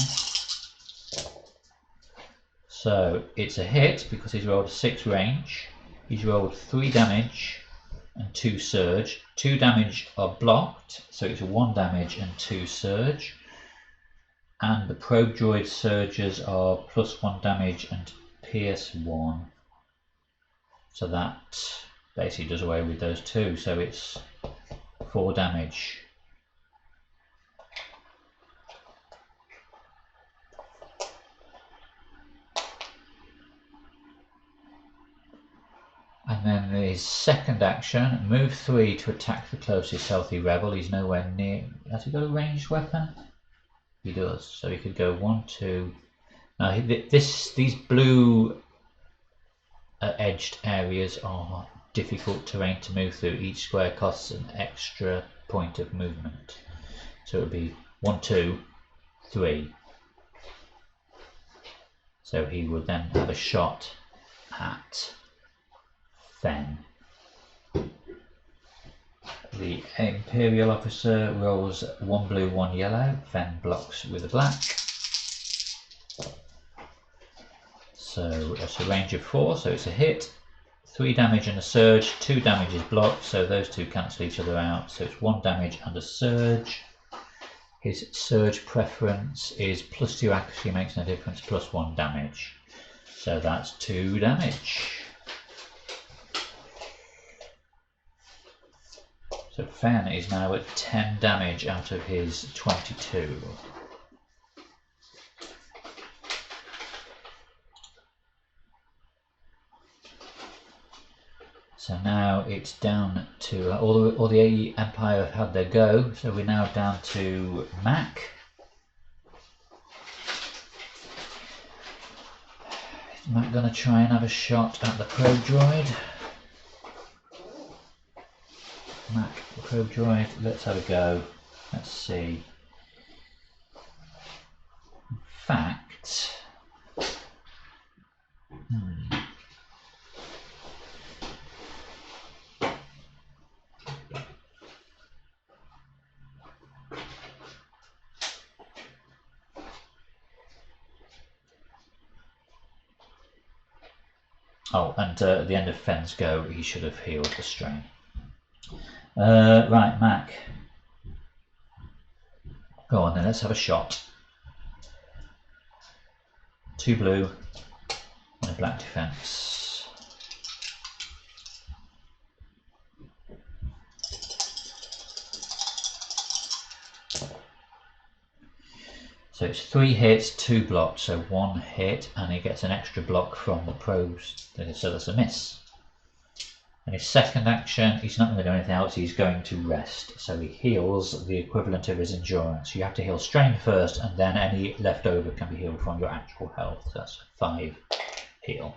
So it's a hit because he's rolled a 6 range. He's rolled 3 damage and 2 surge. 2 damage are blocked, so it's 1 damage and 2 surge. And the probe droid surges are +1 damage and pierce 1. So that basically does away with those 2, so it's 4 damage. And then his second action, move 3 to attack the closest healthy rebel. He's nowhere near. Has he got a ranged weapon? He does, so he could go 1, 2. Now these blue edged areas are difficult terrain to move through. Each square costs an extra point of movement. So it would be 1, 2, 3. So he would then have a shot at Fen. The Imperial officer rolls 1 blue, 1 yellow. Fen blocks with a black. So it's a range of 4, so it's a hit. 3 damage and a surge. 2 damage is blocked, so those 2 cancel each other out. So it's 1 damage and a surge. His surge preference is +2 accuracy, makes no difference, +1 damage. So that's 2 damage. So Fen is now at 10 damage out of his 22. So now it's down to all the Empire have had their go. So we're now down to Mac. Is Mac going to try and have a shot at the probe droid? Mac, probe droid, let's have a go. Let's see. In fact, oh, and at the end of Fen's go, he should have healed the strain. Right, Mac. Go on then, let's have a shot. 2 blue and a black defense. So it's 3 hits, 2 blocks, so 1 hit, and he gets an extra block from the probes, so that's a miss. And his second action, he's not going to do anything else, he's going to rest. So he heals the equivalent of his endurance. You have to heal strain first, and then any leftover can be healed from your actual health. So that's 5 heal.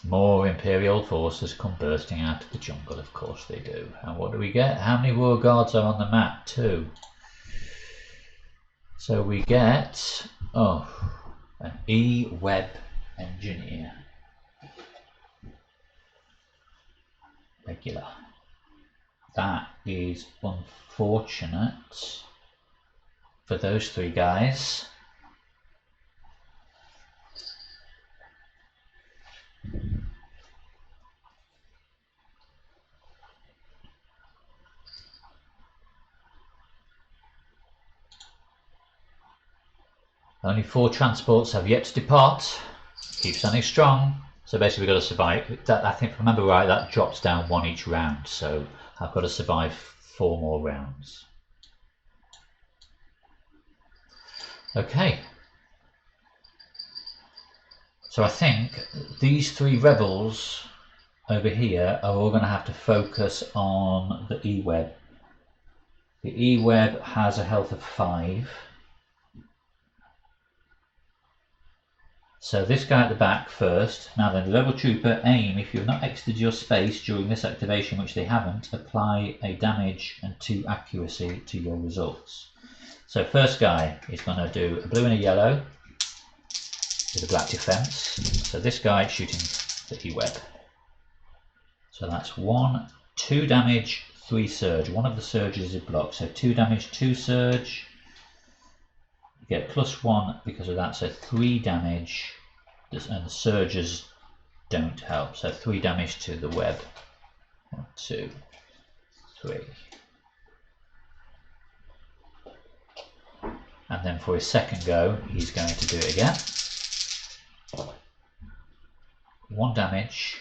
More Imperial forces come bursting out of the jungle, of course they do. And what do we get? How many war guards are on the map? 2. So we get, an E-Web engineer. Regular. That is unfortunate for those 3 guys. Only 4 transports have yet to depart. Keep standing strong. So basically we've got to survive. That, I think if I remember right, that drops down 1 each round. So I've got to survive 4 more rounds. Okay. So I think these 3 rebels over here are all going to have to focus on the E-Web. The E-Web has a health of 5. So this guy at the back first. Now then, the rebel trooper, aim. If you have not exited your space during this activation, which they haven't, apply a damage and 2 accuracy to your results. So first guy is going to do a blue and a yellow with a black defense. So this guy is shooting the E-Web. So that's 2 damage, 3 surge. One of the surges is blocked. So 2 damage, 2 surge. Get +1 because of that, so 3 damage, and the surges don't help, so 3 damage to the web. 1, 2, 3. And then for his second go, he's going to do it again. 1 damage,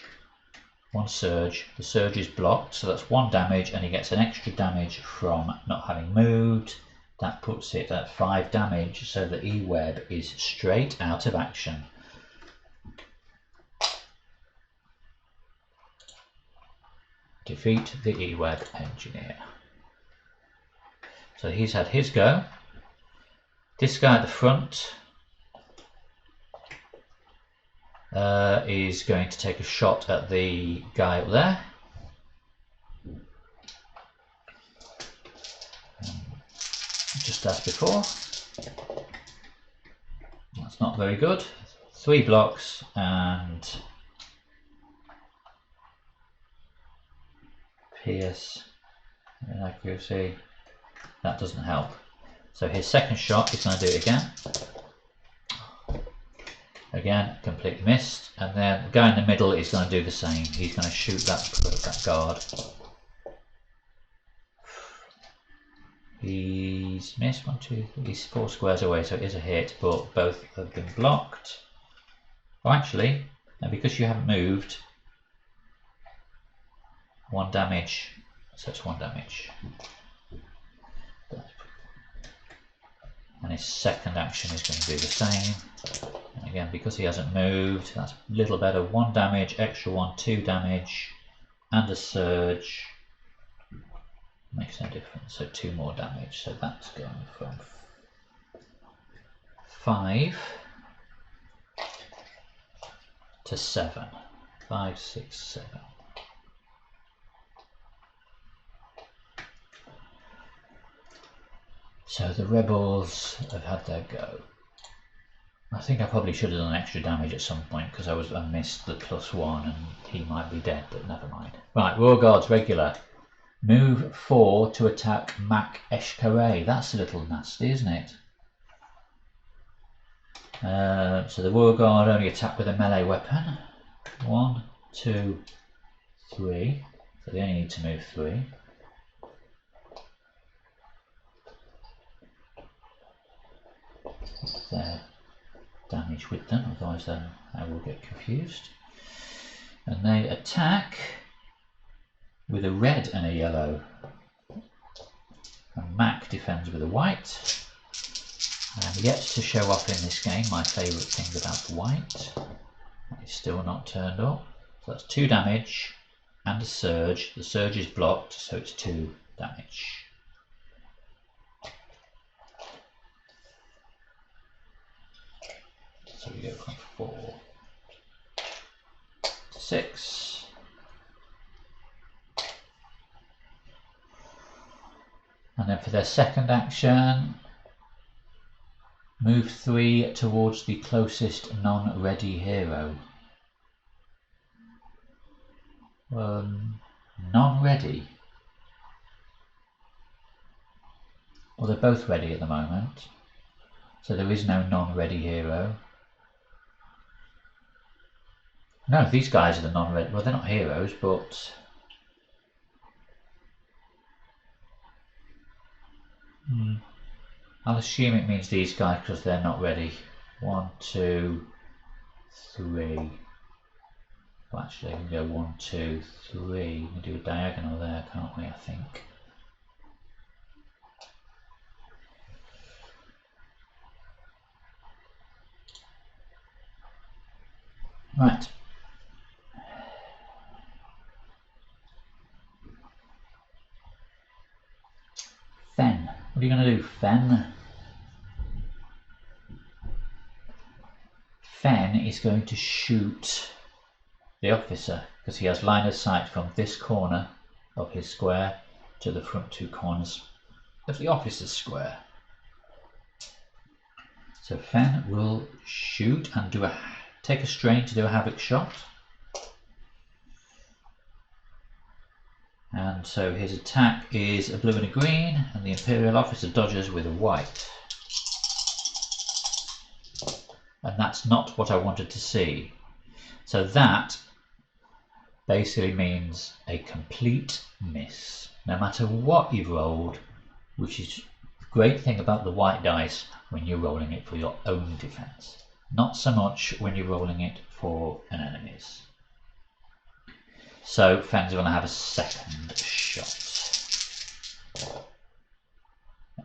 1 surge. The surge is blocked, so that's 1 damage, and he gets an extra damage from not having moved. That puts it at 5 damage, so the E-Web is straight out of action. Defeat the E-Web engineer. So he's had his go. This guy at the front is going to take a shot at the guy up there. Just as before. That's not very good. 3 blocks and pierce and accuracy. That doesn't help. So his second shot, he's going to do it again. Again, completely missed. And then the guy in the middle is going to do the same. He's going to shoot that guard. He's missed 1, 2, 3, he's 4 squares away, so it is a hit, but both have been blocked. Oh, actually, and because you haven't moved, 1 damage, so it's 1 damage. And his second action is going to do the same. And again, because he hasn't moved, that's a little better. 1 damage, extra 1, 2 damage, and a surge. Makes no difference, so 2 more damage. So that's going from 5 to 7. 5, 6, 7. So the rebels have had their go. I think I probably should have done extra damage at some point because I missed the +1 and he might be dead, but never mind. Right, War Guards regular. Move 4 to attack Mac Eshkare. That's a little nasty, isn't it? So the War Guard only attack with a melee weapon. 1, 2, 3. So they only need to move 3. Their damage with them, otherwise then I will get confused. And they attack with a red and a yellow. And Mac defends with a white. And yet to show off in this game my favourite thing about the white. It's still not turned up. So that's 2 damage and a surge. The surge is blocked, so it's 2 damage. So we go from 4 to 6. And then for their second action, move 3 towards the closest non-ready hero. Non-ready? Well, they're both ready at the moment, so there is no non-ready hero. No, these guys are the non-ready. Well, they're not heroes, but I'll assume it means these guys because they're not ready. 1, 2, 3. Well, actually, we can go 1, 2, 3. We can do a diagonal there, can't we? I think. Right. Fen. What are you going to do, Fen? Fen is going to shoot the officer because he has line of sight from this corner of his square to the front 2 corners of the officer's square. So Fen will shoot and take a strain to do a havoc shot. And so his attack is a blue and a green, and the Imperial officer dodges with a white. And that's not what I wanted to see. So that basically means a complete miss, no matter what you've rolled, which is the great thing about the white dice when you're rolling it for your own defense. Not so much when you're rolling it for an enemy's. So Fen's going to have a second shot.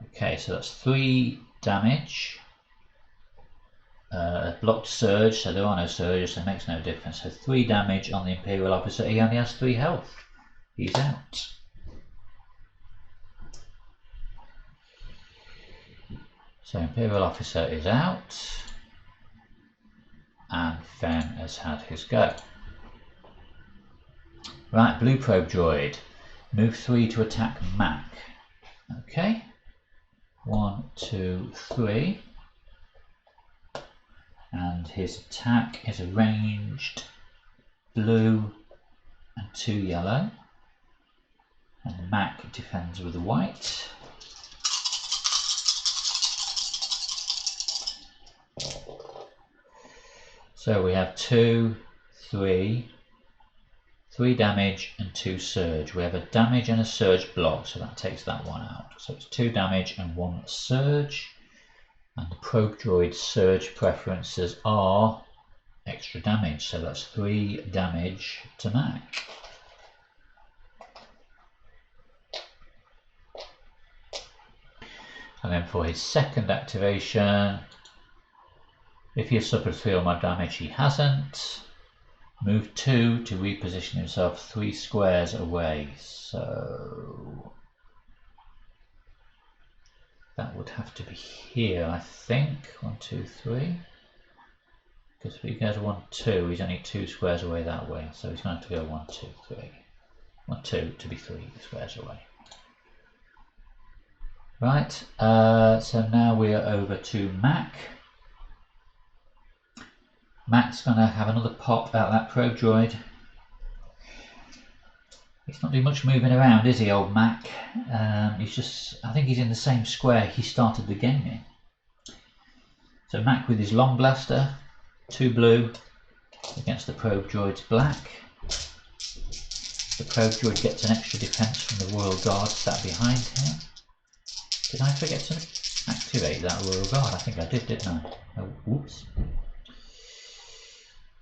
Okay, so that's 3 damage. Blocked surge, so there are no surges, so it makes no difference. So 3 damage on the Imperial officer. He only has 3 health. He's out. So Imperial officer is out, and Fen has had his go. Right, blue probe droid. Move 3 to attack Mac. Okay. 1, 2, 3. And his attack is a ranged blue and 2 yellow. And Mac defends with a white. So we have 2, 3 damage and 2 surge. We have a damage and a surge block, so that takes that one out. So it's 2 damage and 1 surge. And the probe droid's surge preferences are extra damage, so that's 3 damage to Mac. And then for his second activation, if he has suffered 3 or more damage, he hasn't. Move 2 to reposition himself 3 squares away. So that would have to be here, I think. 1, 2, 3. Because if he goes 1, 2, he's only 2 squares away that way. So he's going to have to go 1, 2, 3. 1, 2 to be 3 squares away. Right, so now we are over to Mac. Mac's going to have another pop out that probe droid. He's not doing much moving around, is he, old Mac? He's just, I think he's in the same square he started the game in. So Mac with his long blaster, 2 blue against the probe droid's black. The probe droid gets an extra defense from the Royal Guard sat behind him. Did I forget to activate that Royal Guard? I think I did, didn't I? Oh, whoops.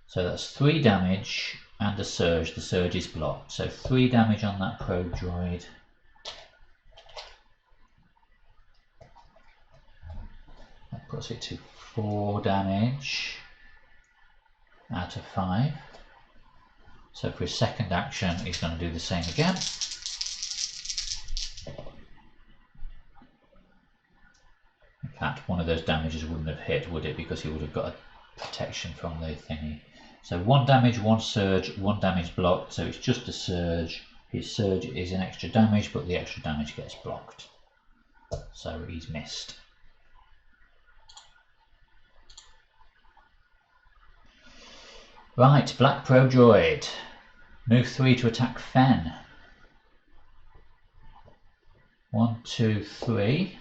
So that's 3 damage and a surge. The surge is blocked. So 3 damage on that probe droid. That puts it to 4 damage out of 5. So for his second action, he's going to do the same again. In fact, one of those damages wouldn't have hit, would it? Because he would have got a protection from the thingy. So 1 damage, 1 surge, 1 damage blocked. So it's just a surge. His surge is an extra damage, but the extra damage gets blocked. So he's missed. Right, Black Pro Droid. Move 3 to attack Fen. 1, 2, 3.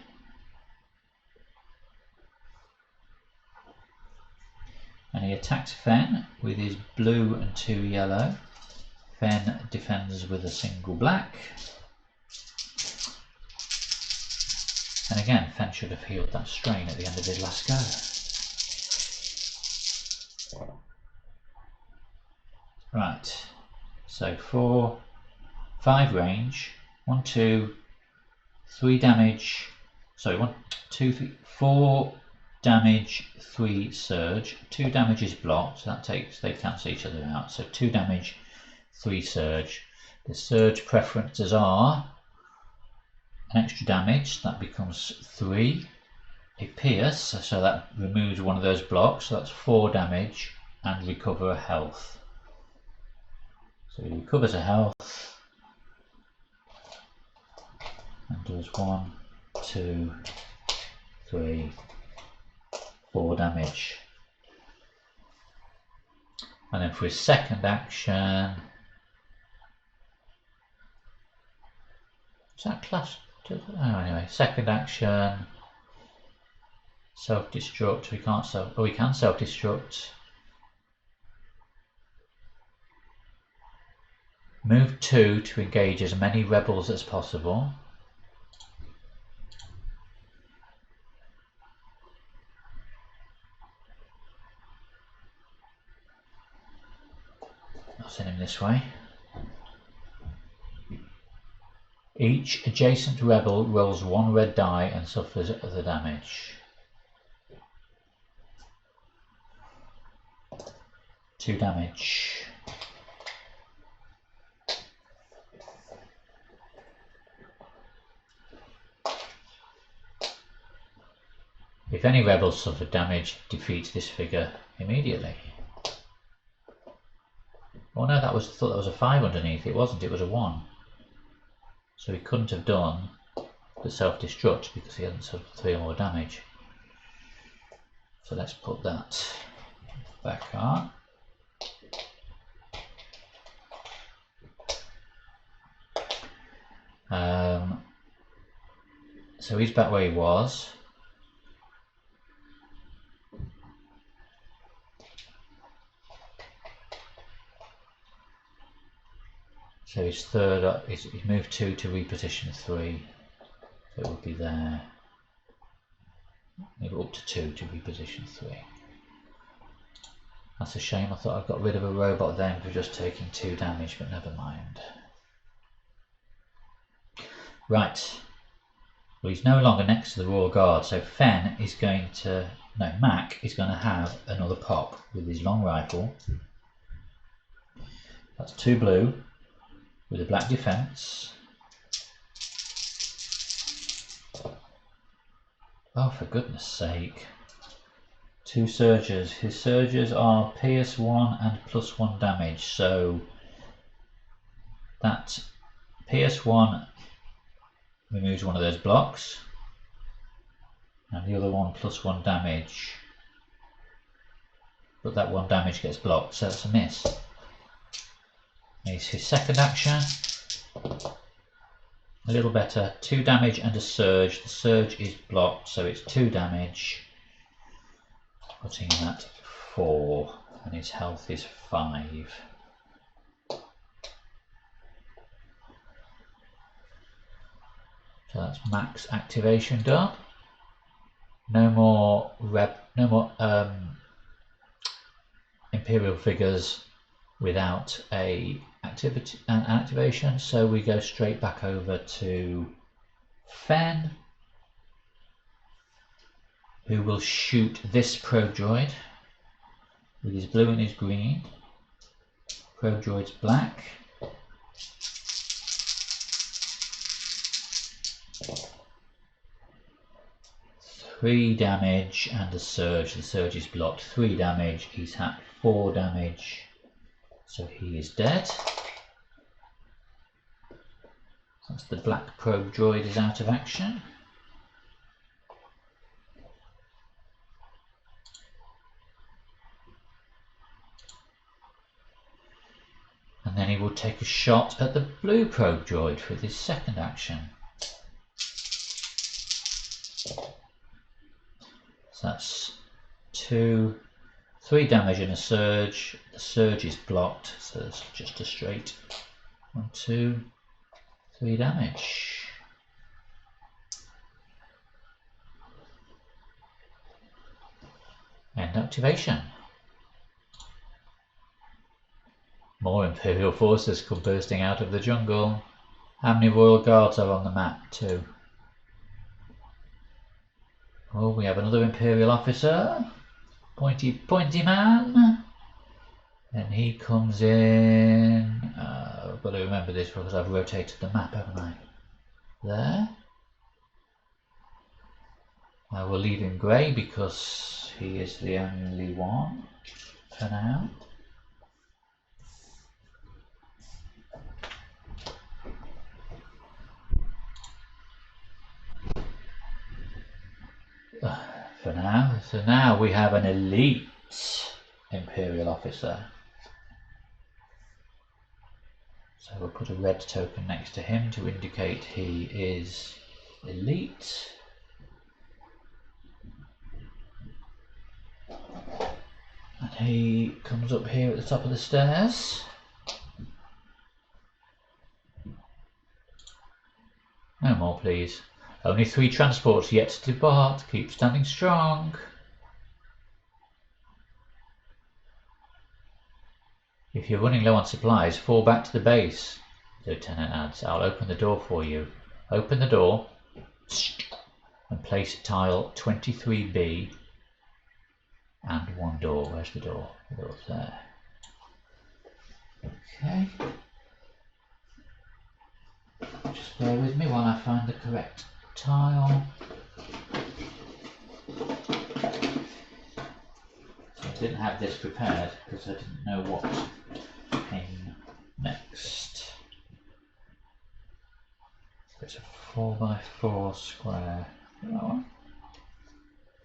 And he attacks Fen with his blue and 2 yellow. Fen defends with a single black. And again, Fen should have healed that strain at the end of his last go. Right, so 4, 5 range, 1, 2, 3 damage, sorry, 1, 2, 3, 4 damage, 3 surge, 2 damage is blocked, so that takes, they cancel each other out, so 2 damage, 3 surge. The surge preferences are an extra damage, that becomes 3, a pierce, so that removes one of those blocks, so that's 4 damage, and recover a health. So he recovers a health and does 1, 2, 3, 4 damage. And then for his second action, is that class? Oh, anyway, second action, self-destruct. We can't we can self-destruct. Move 2 to engage as many rebels as possible. I'll send him this way. Each adjacent rebel rolls 1 red die and suffers the damage. 2 damage. If any rebels suffer damage, defeat this figure immediately. Oh no, I thought that was a 5 underneath. It wasn't, it was a 1. So he couldn't have done the self-destruct because he hadn't suffered 3 or more damage. So let's put that back on. So he's back where he was. So his third up, he's moved 2 to reposition 3. So it would be there. Maybe up to 2 to reposition 3. That's a shame. I thought I got rid of a robot then for just taking 2 damage, but never mind. Right. Well, he's no longer next to the Royal Guard, so Fen is going to, no, Mac is going to have another pop with his long rifle. That's 2 blue with a black defense. Oh, for goodness sake. 2 surges. His surges are pierce 1 and +1 damage, so that pierce 1 removes one of those blocks, and the other one +1 damage, but that 1 damage gets blocked, so that's a miss. Here's his second action, a little better, 2 damage and a surge. The surge is blocked, so it's 2 damage, putting him at 4, and his health is 5. So that's max activation done. No more Imperial figures without an activation. So we go straight back over to Fen. who will shoot this probe droid with his blue and his green. Probe droid's black. Three damage and a surge. The surge is blocked. 3 damage. He's had 4 damage. So he is dead. That's the black probe droid is out of action. And then he will take a shot at the blue probe droid for his second action. So that's 3 damage and a surge. The surge is blocked, so it's just a straight 1, 2, 3 damage. End activation. More Imperial forces come bursting out of the jungle. How many Royal Guards are on the map? 2. Oh, we have another Imperial officer. Pointy man. And he comes in. I've got to remember this because I've rotated the map, haven't I? There. I will leave him grey because he is the only one for now. For now. So now we have an elite Imperial officer. So we'll put a red token next to him to indicate he is elite. And he comes up here at the top of the stairs. No more, please. Only 3 transports yet to depart. Keep standing strong. If you're running low on supplies, fall back to the base, the Lieutenant adds. I'll open the door for you. Open the door and place tile 23B and 1 door. Where's the door? The door's there. Okay. Just bear with me while I find the correct tile. So I didn't have this prepared because I didn't know what came next. So it's a 4x4 square. That one?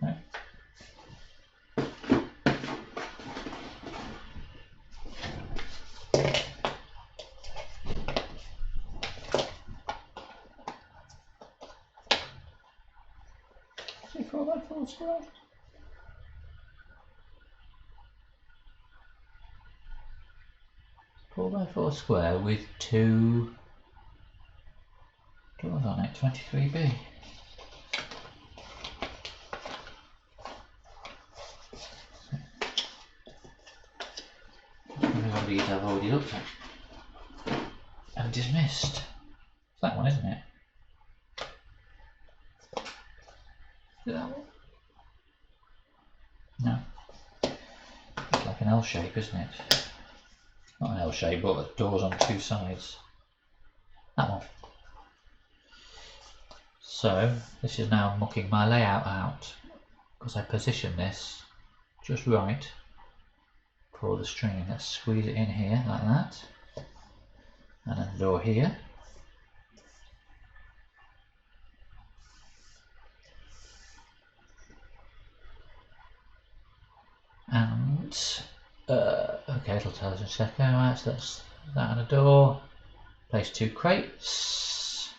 No. Is it 4x4 square? Four by 4 square with 2 doors on it, 23B. One of these I've already looked at and dismissed. It's that one, isn't it? Is it that one? No. It's like an L shape, isn't it? Not an L shape, but doors on 2 sides. That one. So this is now mucking my layout out because I positioned this just right for the string. Let's squeeze it in here like that, and then the door here. And okay, it'll tell us in a second. Right, so that's that and a door. Place 2 crates.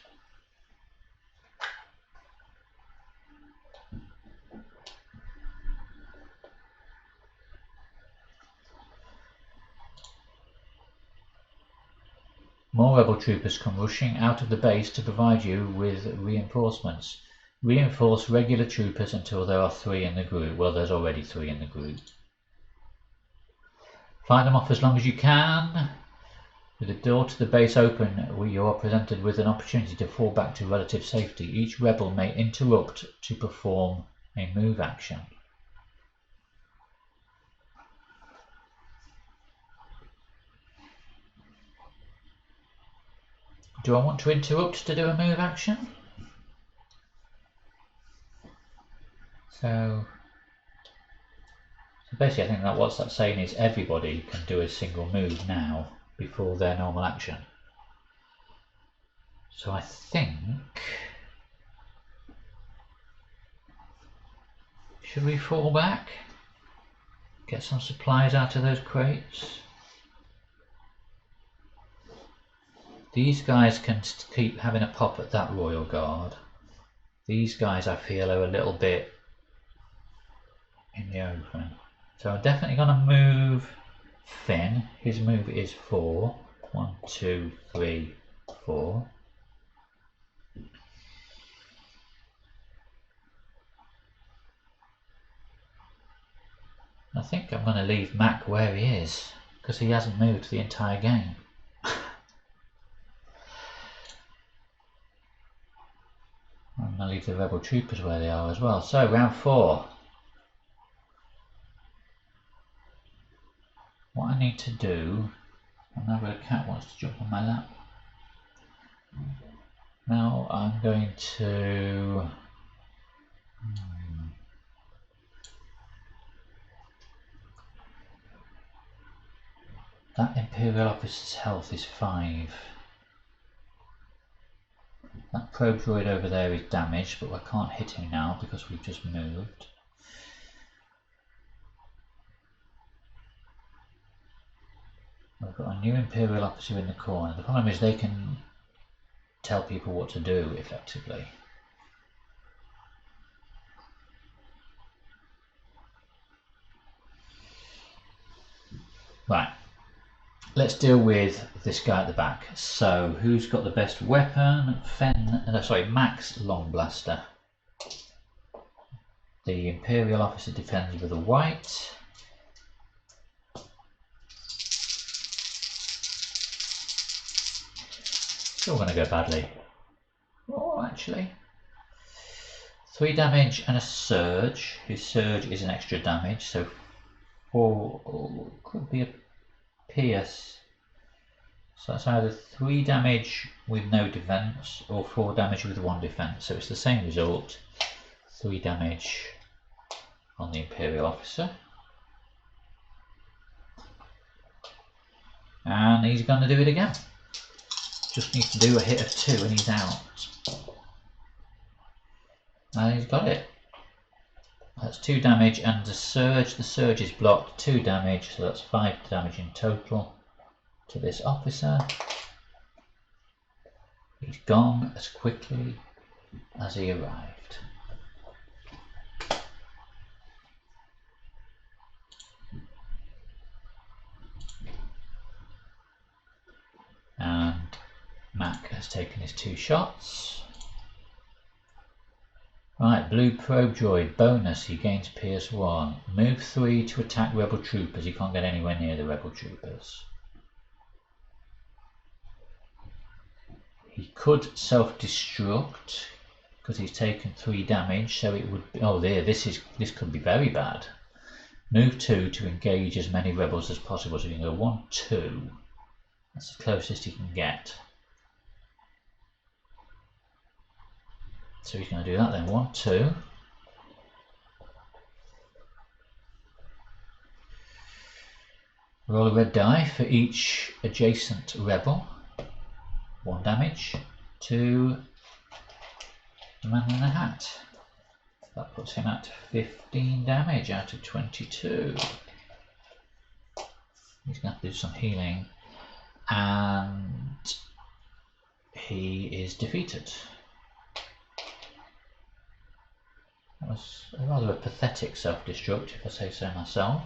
More rebel troopers come rushing out of the base to provide you with reinforcements. Reinforce regular troopers until there are 3 in the group. Well, there's already 3 in the group. Fight them off as long as you can. With the door to the base open, you are presented with an opportunity to fall back to relative safety. Each rebel may interrupt to perform a move action. Do I want to interrupt to do a move action? So basically I think that what that's saying is everybody can do a single move now before their normal action. So I think, should we fall back? Get some supplies out of those crates? These guys can keep having a pop at that Royal Guard. These guys I feel are a little bit in the open. So I'm definitely going to move Finn. His move is 4. 1, 2, 3, 4. I think I'm going to leave Mac where he is because he hasn't moved the entire game. I'm going to leave the rebel troopers where they are as well. So round 4. What I need to do, now that a cat wants to jump on my lap. Now I'm going to that Imperial officer's health is 5. That probe droid over there is damaged, but I can't hit him now because we've just moved. We've got a new Imperial officer in the corner. The problem is they can tell people what to do effectively. Right, let's deal with this guy at the back. So, who's got the best weapon? Mac's long blaster. The Imperial officer defends with a white. Still going to go badly. Oh, actually. 3 damage and a surge. His surge is an extra damage, so 4 could be a pierce. So that's either 3 damage with no defense or 4 damage with 1 defense. So it's the same result. 3 damage on the Imperial officer. And he's going to do it again. Just needs to do a hit of 2 and he's out. And he's got it. That's 2 damage and the surge is blocked, 2 damage, so that's 5 damage in total to this officer. He's gone as quickly as he arrived. And Mac has taken his 2 shots. Right, blue probe droid, bonus, he gains Pierce 1. Move 3 to attack rebel troopers, he can't get anywhere near the rebel troopers. He could self-destruct, because he's taken 3 damage, so it would be, oh there, this could be very bad. Move 2 to engage as many rebels as possible, so you can go 1, 2. That's the closest he can get. So he's going to do that then. 1, 2. Roll a red die for each adjacent rebel. 1 damage to the man in the hat. That puts him at 15 damage out of 22. He's going to have to do some healing. And he is defeated. That was rather a pathetic self-destruct, if I say so myself.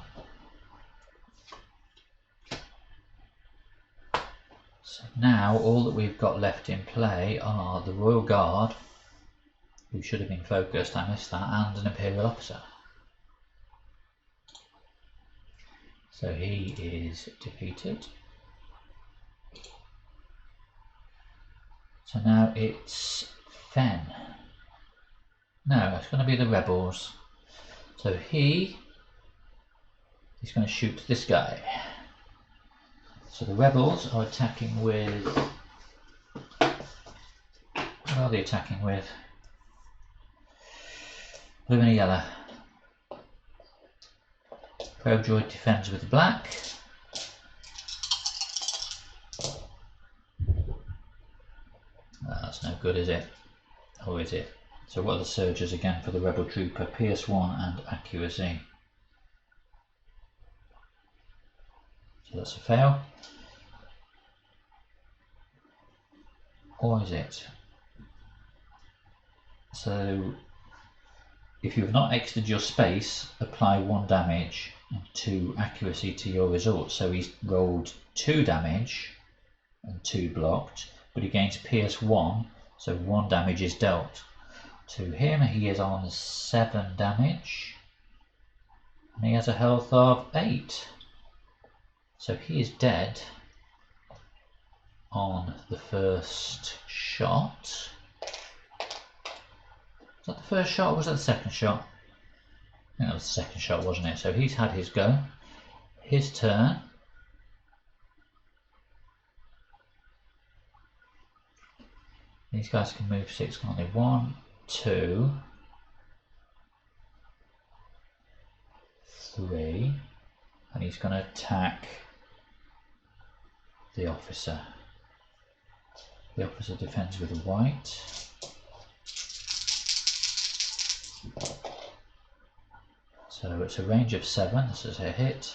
So now all that we've got left in play are the Royal Guard, who should have been focused, I missed that, and an Imperial officer. So he is defeated. So now it's Fen. No, it's going to be the rebels. So he's going to shoot this guy. So the rebels are attacking with... What are they attacking with? Blue and yellow. Probe droid defends with black. That's no good, is it? Or is it? So what are the surges again for the rebel trooper? PS1 and accuracy. So that's a fail. Or is it? So if you've not exited your space, apply 1 damage and 2 accuracy to your result. So he's rolled 2 damage and 2 blocked, but he gains PS1, so 1 damage is dealt. To him, he is on 7 damage, and he has a health of 8. So he is dead on the first shot. Was that the first shot or was that the second shot? I think that was the second shot, wasn't it? So he's had his go. His turn. These guys can move 6, can't they? 1, 2, 3. And he's going to attack the officer. The officer defends with white. So it's a range of 7, this is a hit.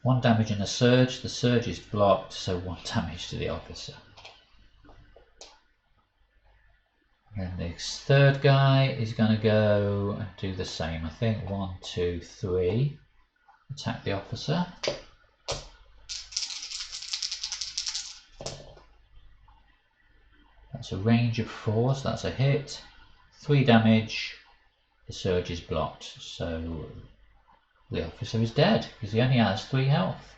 1 damage in a surge, the surge is blocked, so 1 damage to the officer. And then this third guy is going to go and do the same, I think. 1, 2, 3. Attack the officer. That's a range of 4, so that's a hit. 3 damage. The surge is blocked, so the officer is dead because he only has 3 health.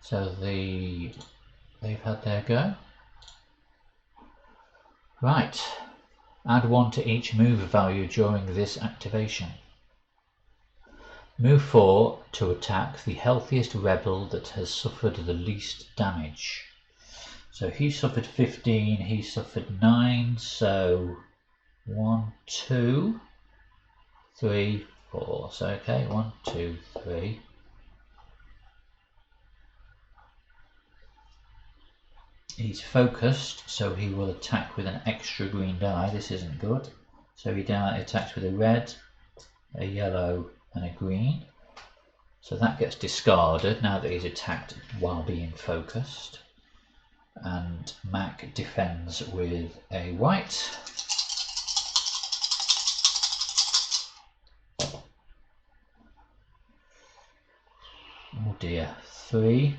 So they've had their go. Right, add 1 to each move value during this activation. Move 4 to attack the healthiest rebel that has suffered the least damage. So he suffered 15, he suffered 9, so 1, 2, 3, 4. So okay, 1, 2, 3. He's focused, so he will attack with an extra green die. This isn't good. So he attacks with a red, a yellow, and a green. So that gets discarded now that he's attacked while being focused. And Mac defends with a white. Oh dear. 3,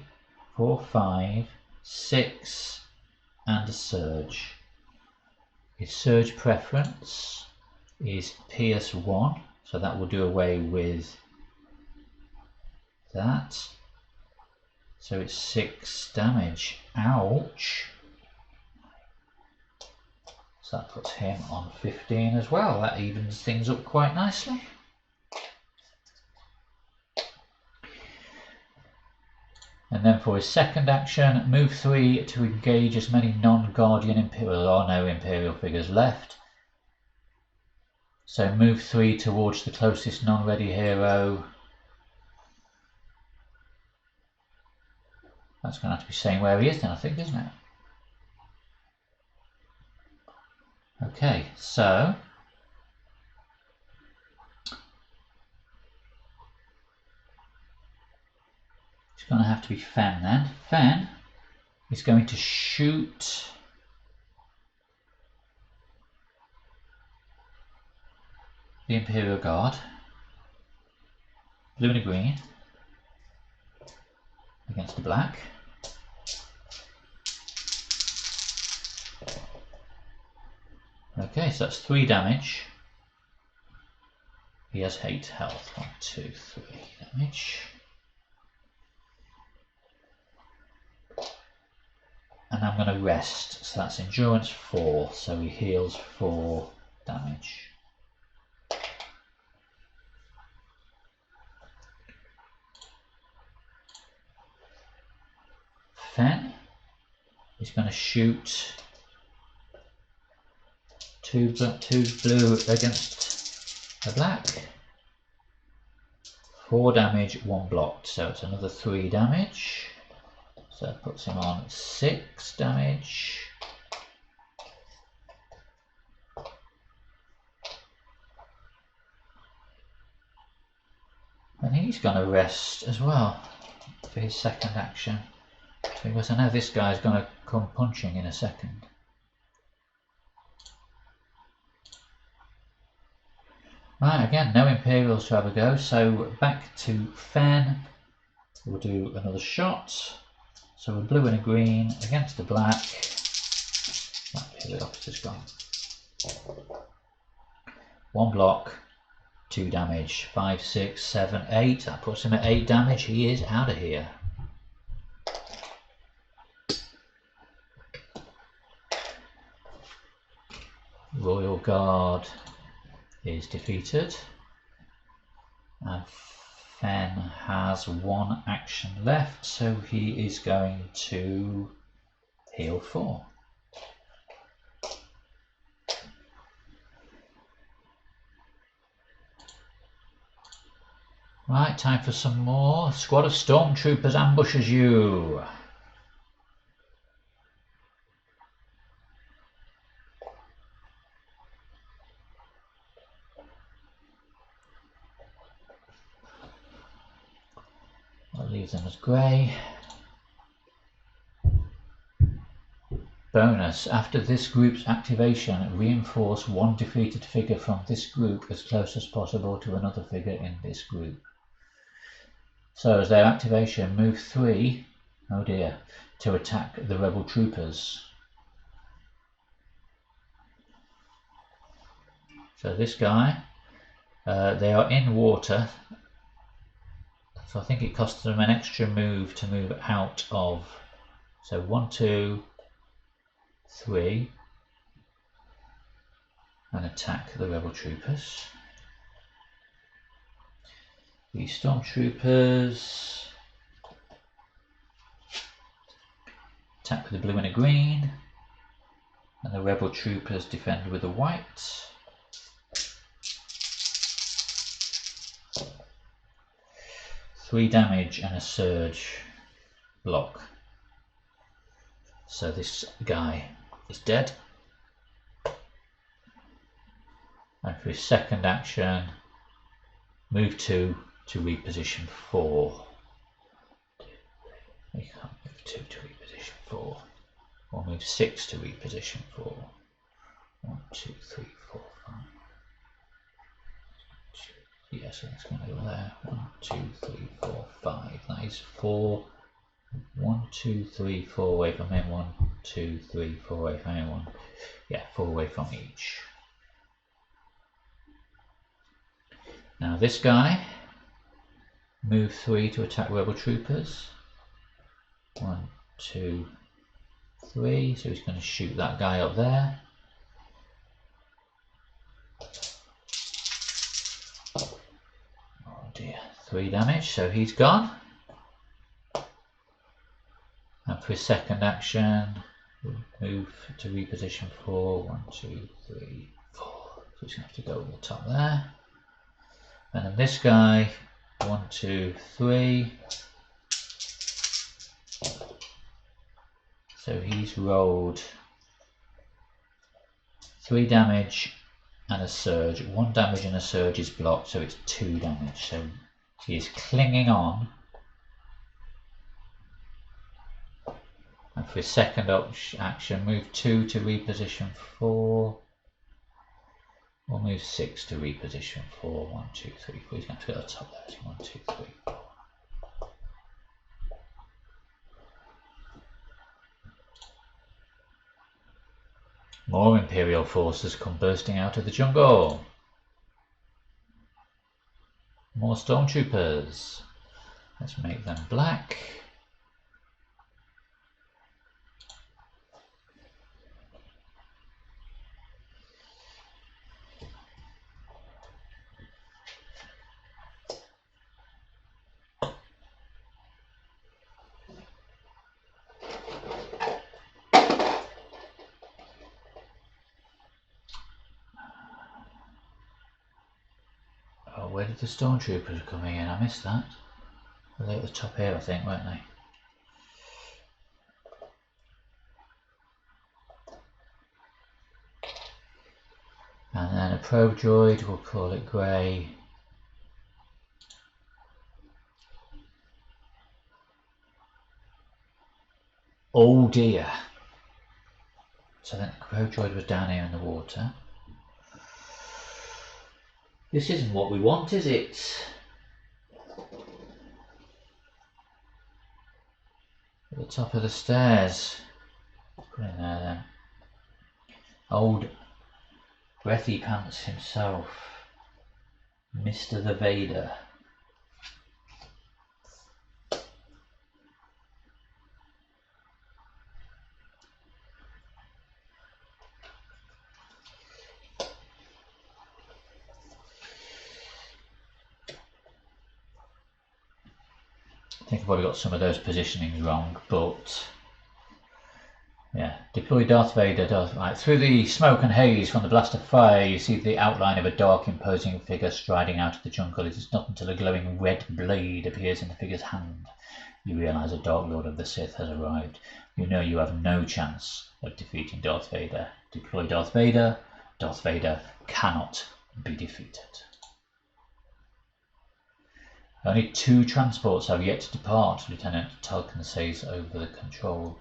4, 5, 6, and a surge. His surge preference is PS1. So that will do away with that. So it's 6 damage. Ouch. So that puts him on 15 as well. That evens things up quite nicely. And then for his second action, move 3 to engage as many non-Guardian Imperial. There are no Imperial figures left. So move 3 towards the closest non-ready hero. That's going to have to be saying where he is then, I think, isn't it? Okay, so it's going to have to be Fen then. Fen is going to shoot the Imperial Guard, blue and a green, against the black. Okay, so that's 3 damage. He has 8 health. 1, 2, 3 damage. and I'm going to rest. So that's endurance 4, so he heals 4 damage. Fen is going to shoot 2 blue against a black. 4 damage, 1 blocked, so it's another 3 damage. So that puts him on 6 damage. And he's going to rest as well for his second action, because I know this guy's going to come punching in a second. Right, again, no Imperials to have a go, so back to Fen. We'll do another shot. So a blue and a green against a black. That Imperial officer's gone. 1 block, 2 damage, 5, 6, 7, 8. That puts him at 8 damage. He is out of here. Royal Guard is defeated. And Fen has 1 action left, so he is going to heal 4. Right, time for some more. Squad of stormtroopers ambushes you. I'll leave them as grey. Bonus, after this group's activation, reinforce 1 defeated figure from this group as close as possible to another figure in this group. So as their activation, move 3, oh dear, to attack the rebel troopers. So this guy, they are in water, so I think it costs them an extra move to move out of. So 1, 2, 3, and attack the rebel troopers. The stormtroopers attack with a blue and a green, and the rebel troopers defend with a white. Three damage and a surge block. So this guy is dead. And for his second action, move 2 to reposition 4. We can't move 2 to reposition 4. Or move 6 to reposition 4. 1, 2, 3, 4, 5. Yeah, so that's going to go there. 1, 2, 3, 4, 5. That is 4. 1, 2, 3, 4 away from him. 1, 2, 3, 4 away from him. 1. Yeah, 4 away from each. Now this guy, move 3 to attack rebel troopers. 1, 2, 3. So he's going to shoot that guy up there. Oh dear, 3 damage, so he's gone. And for his second action, move to reposition 4. 1, 2, 3, 4. So he's going to have to go over the top there. And then this guy, 1, 2, 3. So he's rolled 3 damage and a surge. 1 damage and a surge is blocked, so it's 2 damage. So he is clinging on. And for his second action, move 2 to reposition 4. We'll move 6 to reposition 4. 1, 2, 3, 4. He's going to go to the top there. 1, 2, 3, 4. More Imperial forces come bursting out of the jungle. More stormtroopers. Let's make them black. where did the stormtroopers coming in? I missed that. Were they at the top here, I think, weren't they? And then a probe droid, we'll call it grey. Oh dear. So then the probe droid was down here in the water. This isn't what we want, is it? At the top of the stairs. Put in there then. Old Breathy Pants himself. Mr. the Vader. I think I've probably got some of those positionings wrong, but yeah. Deploy Darth Vader. Right. Through the smoke and haze from the blast of fire, you see the outline of a dark, imposing figure striding out of the jungle. It is not until a glowing red blade appears in the figure's hand you realise a Dark Lord of the Sith has arrived. You know you have no chance of defeating Darth Vader. Deploy Darth Vader. Darth Vader cannot be defeated. Only 2 transports have yet to depart, Lieutenant Tulkin says over the control.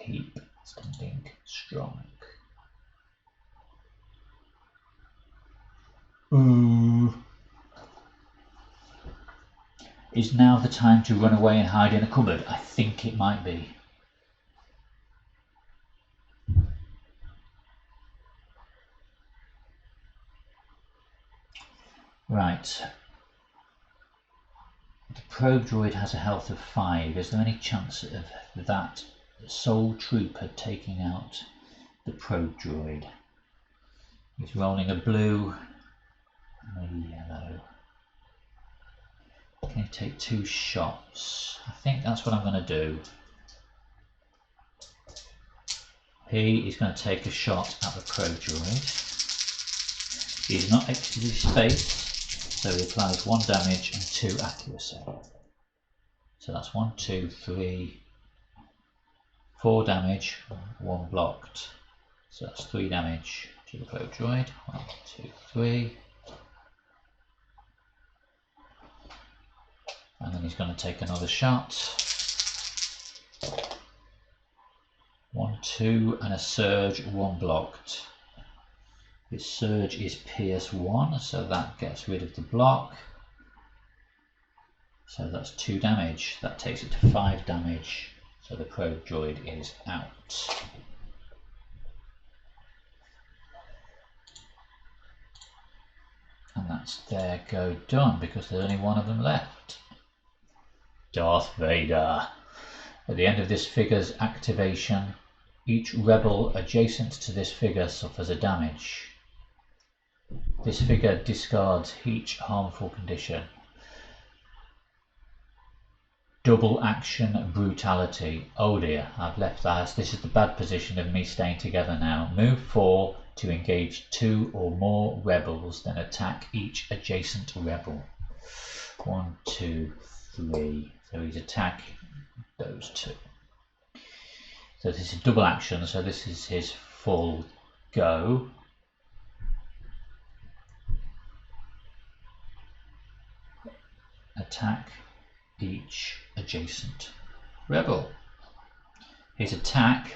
Keep standing strong. Ooh. Is now the time to run away and hide in a cupboard? I think it might be. Right. The probe droid has a health of 5. Is there any chance of that Soul Trooper taking out the probe droid? He's rolling a blue and a yellow. Can he take 2 shots? I think that's what I'm going to do. He is going to take a shot at the probe droid. He's not extra space. So he applies 1 damage and 2 accuracy. So that's 1, 2, 3, 4 damage, 1 blocked. So that's 3 damage to the probe droid. 1, 2, 3. And then he's going to take another shot. 1, 2, and a surge, 1 blocked. His surge is Pierce 1, so that gets rid of the block. So that's 2 damage. That takes it to 5 damage. So the probe droid is out. And that's their go done, because there's only 1 of them left. Darth Vader. At the end of this figure's activation, each rebel adjacent to this figure suffers a damage. This figure discards each harmful condition. Double action brutality. Oh dear, I've left that. This is the bad position of me staying together now. Move 4 to engage 2 or more rebels, then attack each adjacent rebel. 1, 2, 3. So he's attacking those 2. So this is double action, so this is his full go. Attack each adjacent rebel. His attack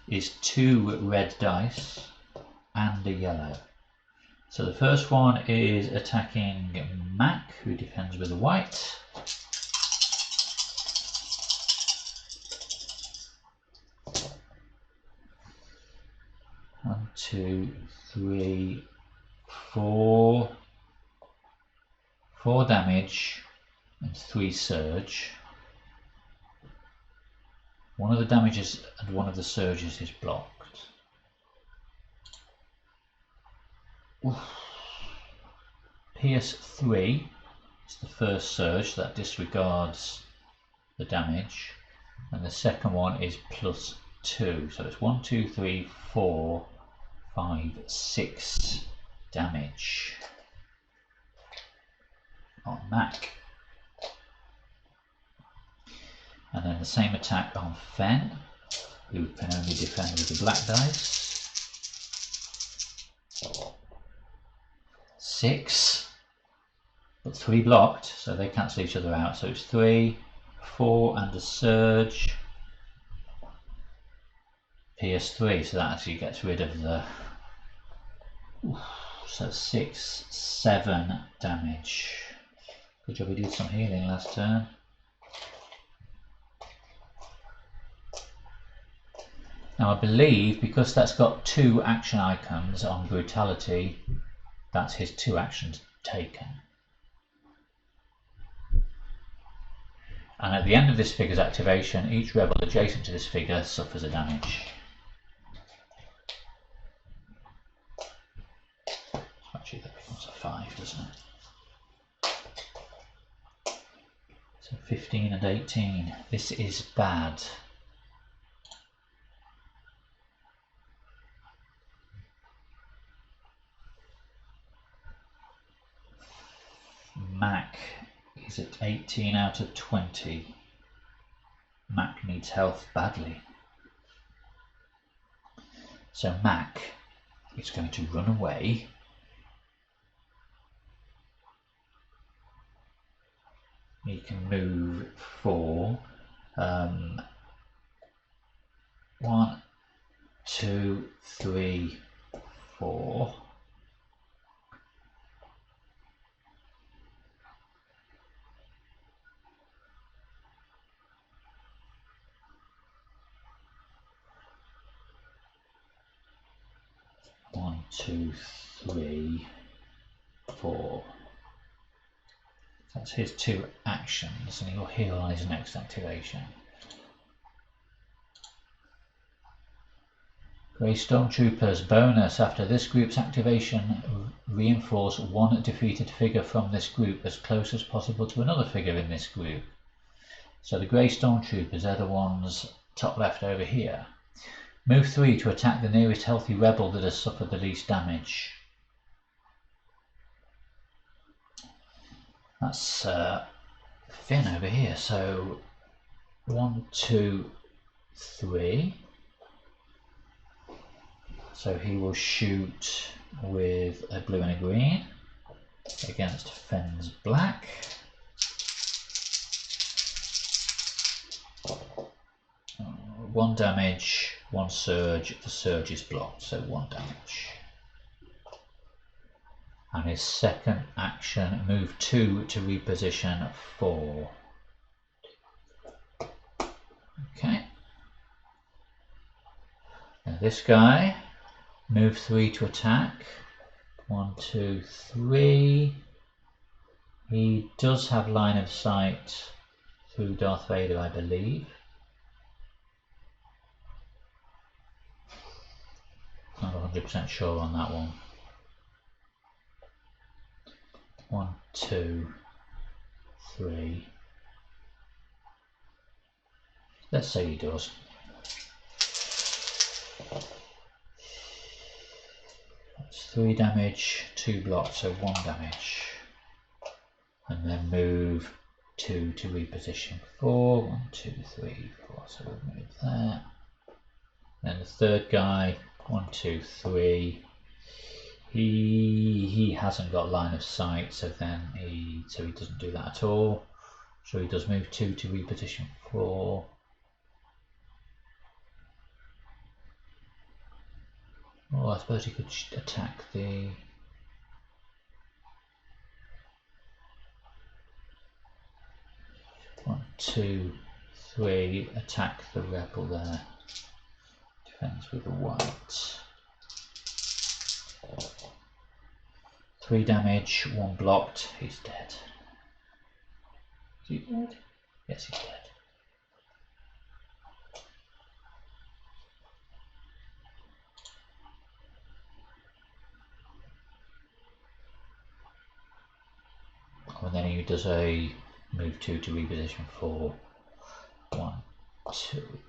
is 2 red dice and a yellow. So the first one is attacking Mac, who defends with a white. One, 2, 3, 4. 4 damage and 3 surge. One of the damages and one of the surges is blocked. Oof. Pierce 3 is the first surge, that disregards the damage, and the second one is plus 2, so it's 1, 2, 3, 4, 5, 6 damage. on Mac. And then the same attack on Fen, who can only defend with the black dice. 6, but 3 blocked, so they cancel each other out. So it's 3, 4, and a surge. PS3, so that actually gets rid of the. So 6, 7 damage. Good job we did some healing last turn. Now I believe because that's got 2 action icons on brutality, that's his 2 actions taken. And at the end of this figure's activation, each rebel adjacent to this figure suffers a damage. Actually that becomes a 5, doesn't it? So 15 and 18. This is bad. Mac is at 18 out of 20. Mac needs health badly. So Mac is going to run away. He can move 4. 1, 2, 3, 4. One, 2, 3, 4. That's his 2 actions, and he'll heal on his next activation. Grey Stormtroopers bonus. After this group's activation, reinforce 1 defeated figure from this group as close as possible to another figure in this group. So the Grey Stormtroopers are the ones top left over here. Move 3 to attack the nearest healthy rebel that has suffered the least damage. That's Finn over here. So 1, 2, 3. So he will shoot with a blue and a green against Finn's black. One damage, 1 surge. The surge is blocked, so 1 damage. And his second action, move 2 to reposition 4. Okay. Now this guy, move 3 to attack. 1, 2, 3. He does have line of sight through Darth Vader, I believe. Not 100% sure on that one. 1, 2, 3. Let's say he does. That's 3 damage, 2 blocks, so 1 damage. And then move 2 to reposition 4. 1, 2, 3, 4. So we'll move there. Then the third guy, 1, 2, 3. He hasn't got line of sight, so then he doesn't do that at all. So he does move 2 to reposition 4. Oh, I suppose he could attack the. One, 2, 3. Attack the rebel there. Defends with the white. 3 damage, 1 blocked. He's dead. Is he dead? Yes, he's dead. And then he does a move 2 to reposition 4. 1, 2.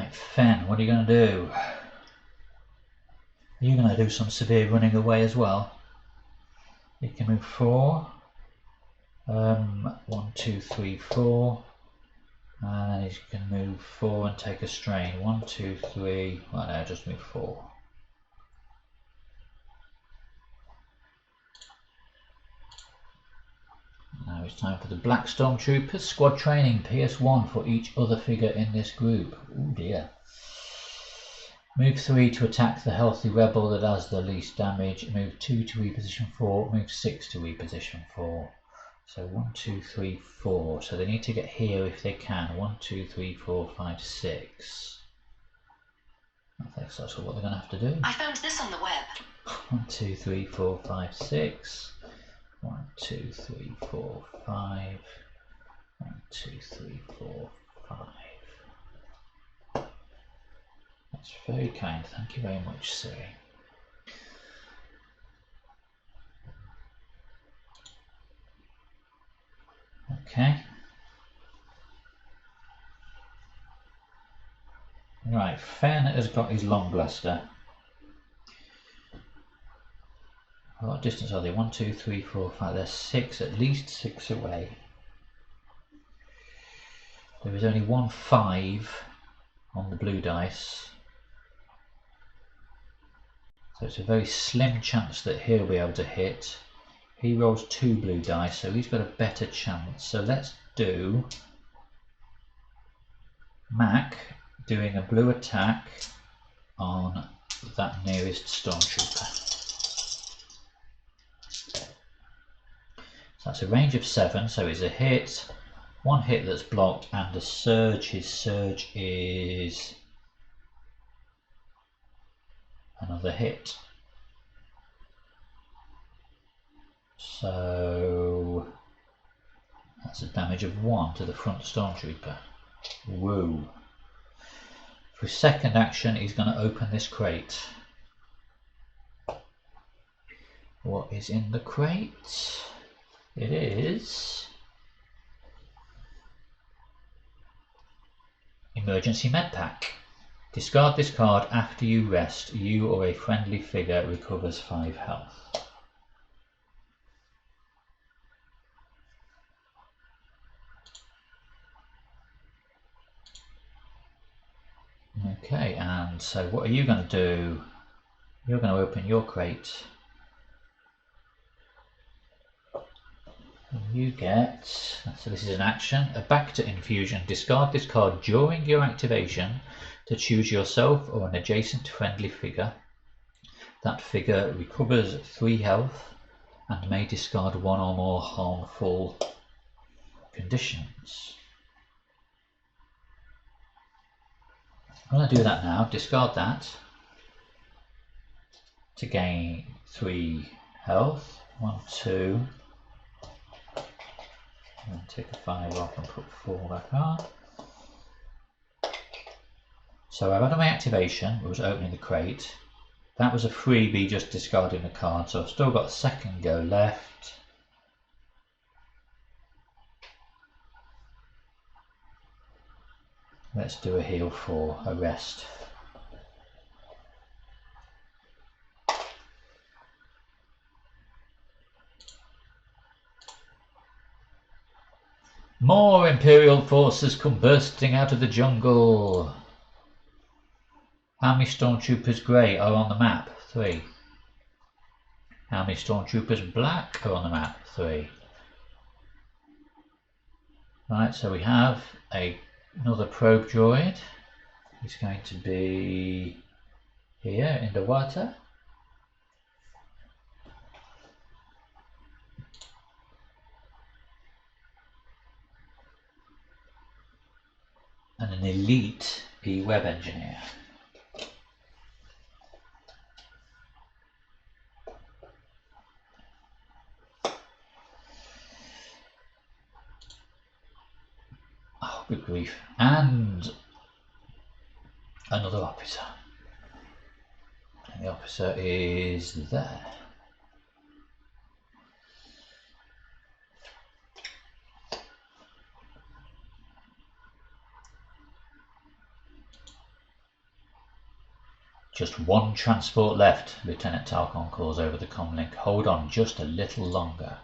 Right, Fen, what are you going to do? You're going to do some severe running away as well. You can move 4. 1, 2, 3, 4. And then you can move 4 and take a strain. 1, 2, 3. Well, no, just move 4. Now it's time for the Black Stormtroopers. Squad training, PS1 for each other figure in this group. Oh dear. Move 3 to attack the healthy rebel that has the least damage. Move 2 to reposition 4. Move 6 to reposition 4. So 1, 2, 3, 4. So they need to get here if they can. 1, 2, 3, 4, 5, 6. I think that's what they're going to have to do. I found this on the web. 1, 2, 3, 4, 5, 6. 1, 2, 3, 4, 5. 1, 2, 3, 4, 5. That's very kind. Thank you very much, Siri. Okay. Right, Fen has got his long blaster. What distance are they? 1, 2, 3, 4, 5. They're 6, at least 6 away. There is only 1 5 on the blue dice. So it's a very slim chance that he'll be able to hit. He rolls 2 blue dice, so he's got a better chance. So let's do Mac doing a blue attack on that nearest stormtrooper. So that's a range of 7, so it's a hit, 1 hit that's blocked, and a surge. His surge is another hit. So that's a damage of 1 to the front stormtrooper. Woo. For his second action, he's going to open this crate. What is in the crate? It is Emergency Med Pack. Discard this card after you rest. You or a friendly figure recovers 5 health. Okay, and so what are you going to do? You're going to open your crate. And you get, so this is an action, a Bacta infusion. Discard this card during your activation to choose yourself or an adjacent friendly figure. That figure recovers 3 health and may discard 1 or more harmful conditions. I'm going to do that now. Discard that to gain 3 health. 1, 2. And take a 5 off and put 4 back on. So I've had my activation, it was opening the crate. That was a freebie, just discarding the card, so I've still got a second go left. Let's do a heal for a rest. More Imperial forces come bursting out of the jungle. How many stormtroopers grey are on the map? 3. How many stormtroopers black are on the map? 3. Right, so we have another probe droid. He's going to be here in the water. And an elite web engineer. Oh, good grief. And another officer. And the officer is there. Just one transport left, Lieutenant Tarkon calls over the comlink. Hold on just a little longer.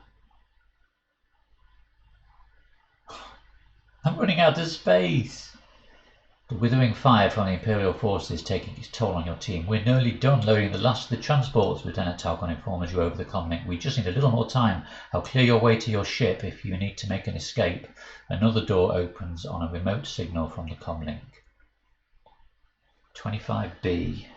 I'm running out of space. The withering fire from the Imperial forces is taking its toll on your team. We're nearly done loading the last of the transports, Lieutenant Tarkon informs you over the comlink. We just need a little more time. I'll clear your way to your ship if you need to make an escape. Another door opens on a remote signal from the comlink. 25B.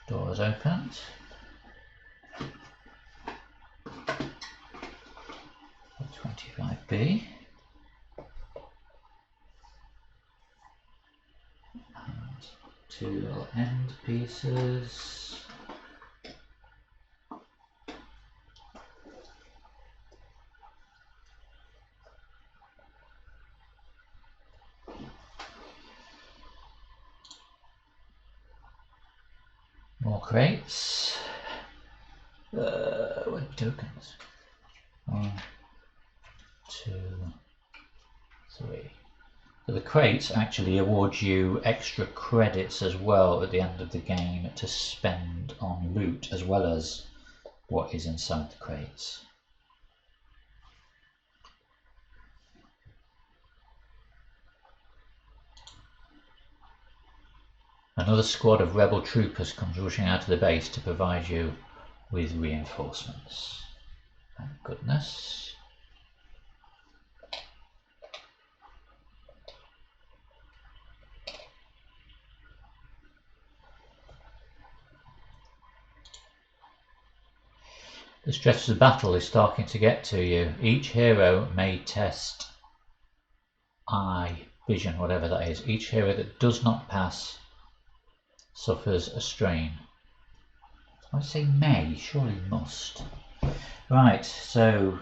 Door is opened. 25B. And two little end pieces. More crates. What tokens? 1, 2, 3. So the crates actually award you extra credits as well at the end of the game to spend on loot as well as what is inside the crates. Another squad of rebel troopers comes rushing out of the base to provide you with reinforcements. Thank goodness. The stress of the battle is starting to get to you. Each hero may test eye, vision, whatever that is. Each hero that does not pass suffers a strain. I say may, surely must. Right, so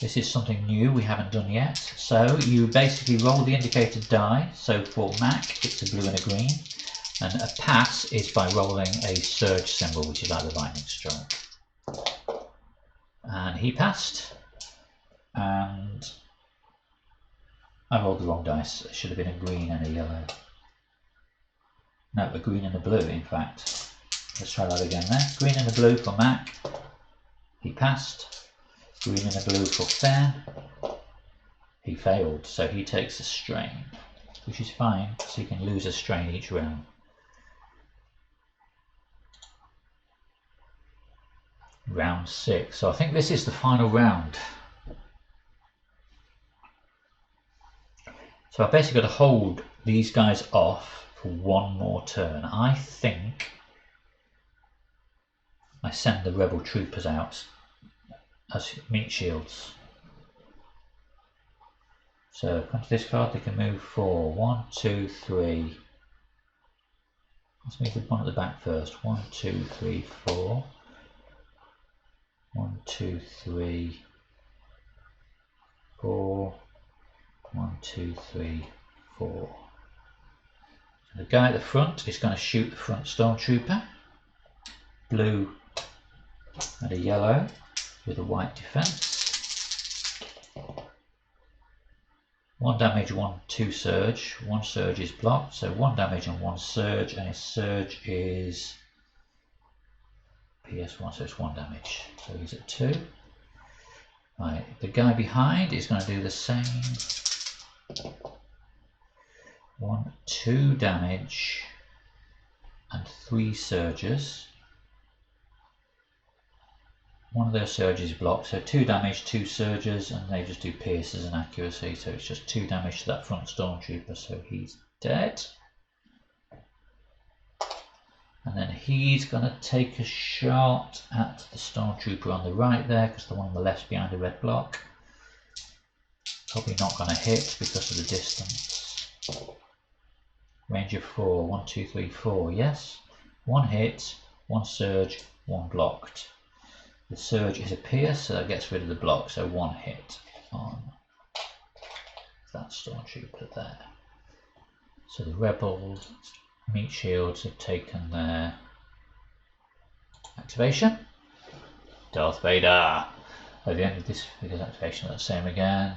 this is something new we haven't done yet. So you basically roll the indicated die. So for Mac, it's a blue and a green. And a pass is by rolling a surge symbol, which is like the lightning strike. And he passed. And I rolled the wrong dice. It should have been a green and a yellow. No, a green and a blue, in fact. Let's try that again there. Green and a blue for Mac. He passed. Green and a blue for Fen. He failed, so he takes a strain, which is fine, so he can lose a strain each round. Round 6. So I think this is the final round. So I've basically got to hold these guys off for one more turn. I think I send the rebel troopers out as meat shields. So come to this card, they can move for 1, 2, 3. Let's move the one at the back first. 1, 2, 3, 4. 1, 2, 3, 4. 1, 2, 3, 4. So the guy at the front is going to shoot the front stormtrooper. Blue and a yellow with a white defense. 1 damage, 1, 2 surge. 1 surge is blocked, so 1 damage and 1 surge, and his surge is PS1, so it's 1 damage. So he's at 2. Right, the guy behind is going to do the same. 1, 2 damage and 3 surges. One of those surges blocked, so 2 damage, 2 surges, and they just do pierces and accuracy, so it's just 2 damage to that front stormtrooper, so he's dead. And then he's going to take a shot at the stormtrooper on the right there, because the one on the left's behind a red block. Probably not going to hit because of the distance. Range of 4, 1, 2, 3, 4, yes. 1 hit, 1 surge, 1 blocked. The surge is a pierce, so that gets rid of the block, so 1 hit on that stormtrooper there. So the rebel meat shields have taken their activation. Darth Vader. At the end of this figure's activation, that's the same again.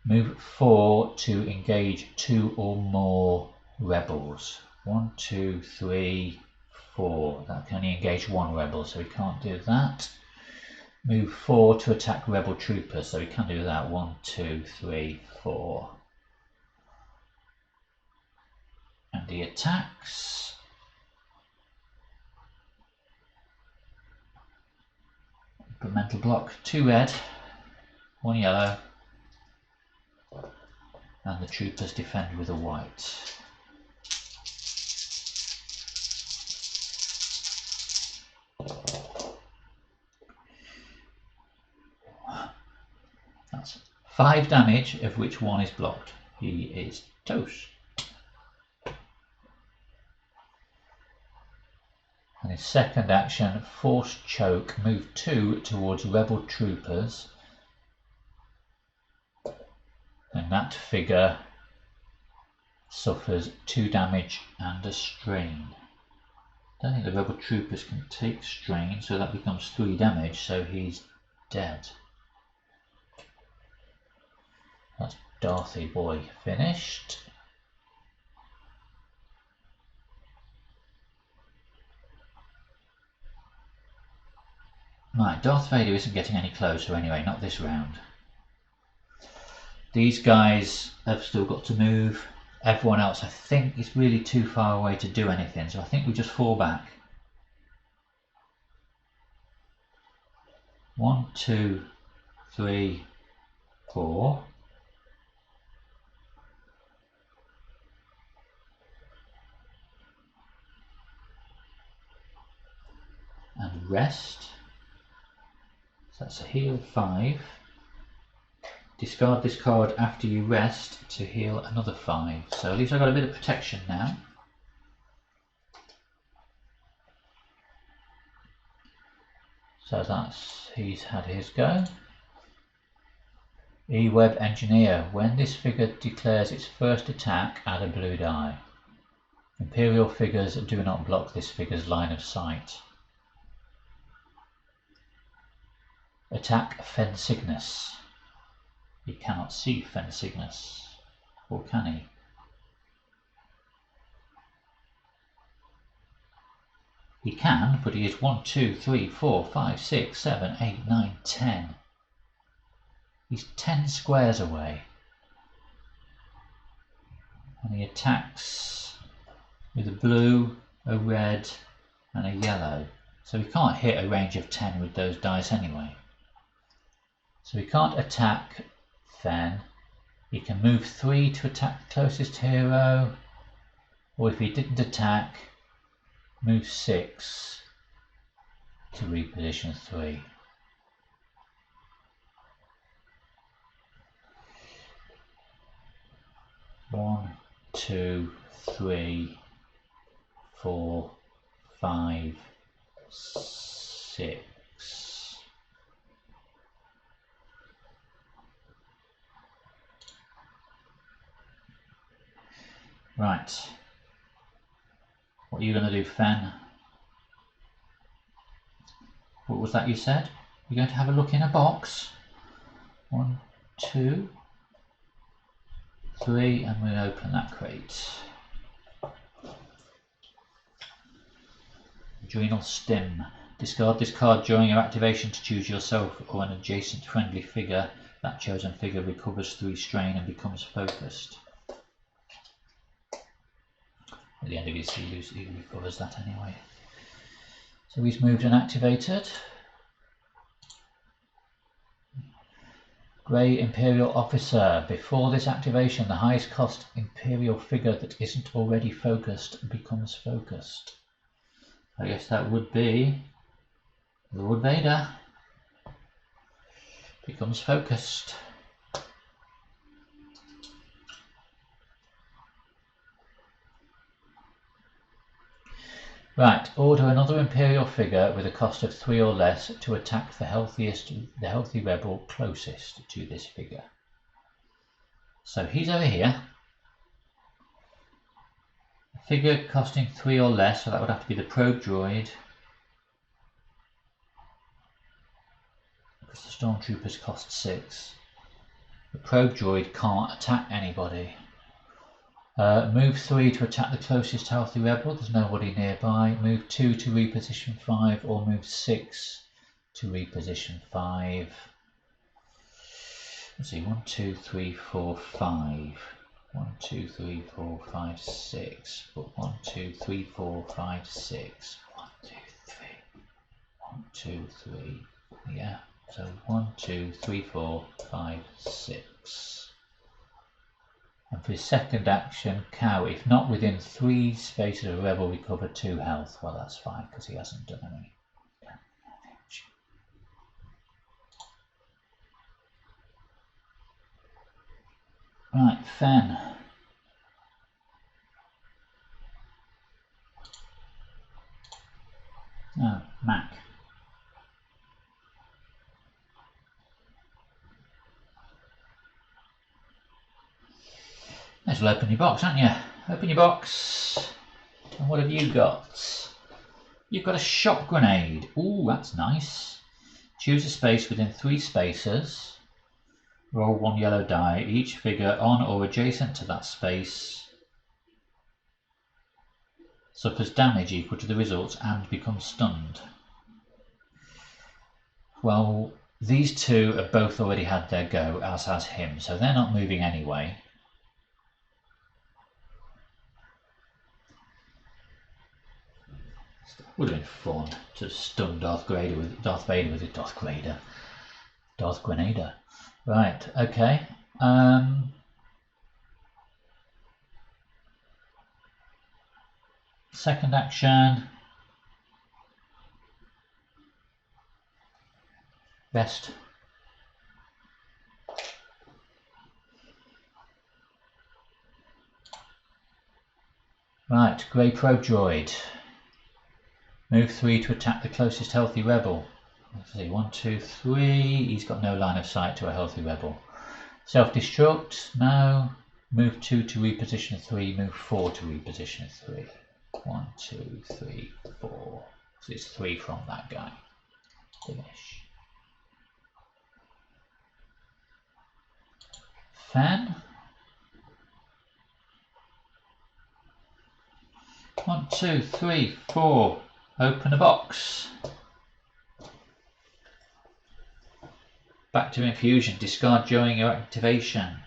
Move 4 to engage 2 or more rebels. 1, 2, 3, 4. That can only engage 1 rebel, so we can't do that. Move 4 to attack rebel troopers, so we can do that. 1, 2, 3, 4. And he attacks. Put mental block, 2 red, 1 yellow, and the troopers defend with a white. That's 5 damage, of which 1 is blocked. He is toast. And his second action, force choke, move 2 towards rebel troopers. And that figure suffers 2 damage and a strain. I don't think the rebel troopers can take strain, so that becomes 3 damage, so he's dead. That's Darthy Boy finished. Right, Darth Vader isn't getting any closer anyway, not this round. These guys have still got to move. Everyone else, I think, is really too far away to do anything, so I think we just fall back. 1, 2, 3, 4. And rest. So that's a heal 5. Discard this card after you rest to heal another 5. So at least I've got a bit of protection now. So that's, he's had his go. E-Web Engineer. When this figure declares its first attack, add a blue die. Imperial figures do not block this figure's line of sight. Attack Fensignus. He cannot see Fensignus, or can he? He can, but he is 1, 2, 3, 4, 5, 6, 7, 8, 9, 10. He's 10 squares away. And he attacks with a blue, a red, and a yellow. So he can't hit a range of 10 with those dice anyway. So he can't attack Fen. He can move 3 to attack the closest hero, or if he didn't attack, move 6 to reposition 3. One, 2, 3, 4, 5, 6. Right. What are you going to do, Fen? What was that you said? You're going to have a look in a box? 1, 2, 3, and we'll open that crate. Adrenal Stim. Discard this card during your activation to choose yourself or an adjacent friendly figure. That chosen figure recovers 3 strain and becomes focused. At the end of his use, he recovers that anyway. So he's moved and activated. Grey Imperial Officer. Before this activation, the highest cost Imperial figure that isn't already focused becomes focused. I guess that would be Lord Vader. Becomes focused. Right, order another Imperial figure with a cost of 3 or less to attack the healthy rebel closest to this figure. So he's over here. A figure costing 3 or less, so that would have to be the probe droid. because the stormtroopers cost 6. The probe droid can't attack anybody. Move 3 to attack the closest healthy rebel. There's nobody nearby. Move 2 to reposition 5, or move 6 to reposition 5. Let's see, 1, 2, 3, 4, 5. 1, 2, 3, 4, 5, 6. But 1, 2, 3, 4, 5, 6. 1, 2, 3. 1, 2, 3. Yeah. So 1, 2, 3, 4, 5, 6. And for his second action, cow, if not within 3 spaces of a rebel, recover 2 health. Well, that's fine because he hasn't done any damage. Right, Fen. Oh, Mac. May as well open your box, haven't you? Open your box. And what have you got? You've got a shock grenade. Ooh, that's nice. Choose a space within 3 spaces. Roll 1 yellow die. Each figure on or adjacent to that space suffers damage equal to the results and becomes stunned. Well, these two have both already had their go, as has him, so they're not moving anyway. Would have been fun to stun Darth Vader with a Darth Grenadier. Right, okay. Second action. Rest. Right, Grey Probe Droid. Move 3 to attack the closest healthy rebel. Let's see, 1, 2, 3. He's got no line of sight to a healthy rebel. Self-destruct, no. Move 2 to reposition 3. Move 4 to reposition 3. 1, 2, 3, 4. So it's 3 from that guy. Finish. Fan. 1, 2, 3, 4. Open a box. Back to infusion. Discard during your activation.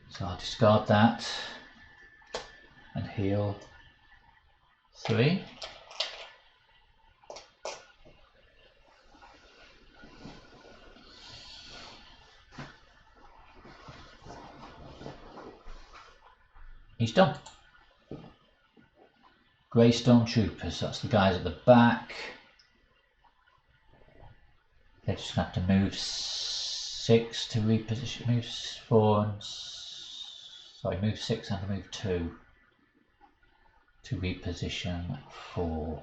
So I'll discard that and heal 3. He's done. Grey Stormtroopers, that's the guys at the back. They're just going to have to move 6 to reposition, move 4 and, sorry, move 6 and move 2 to reposition 4.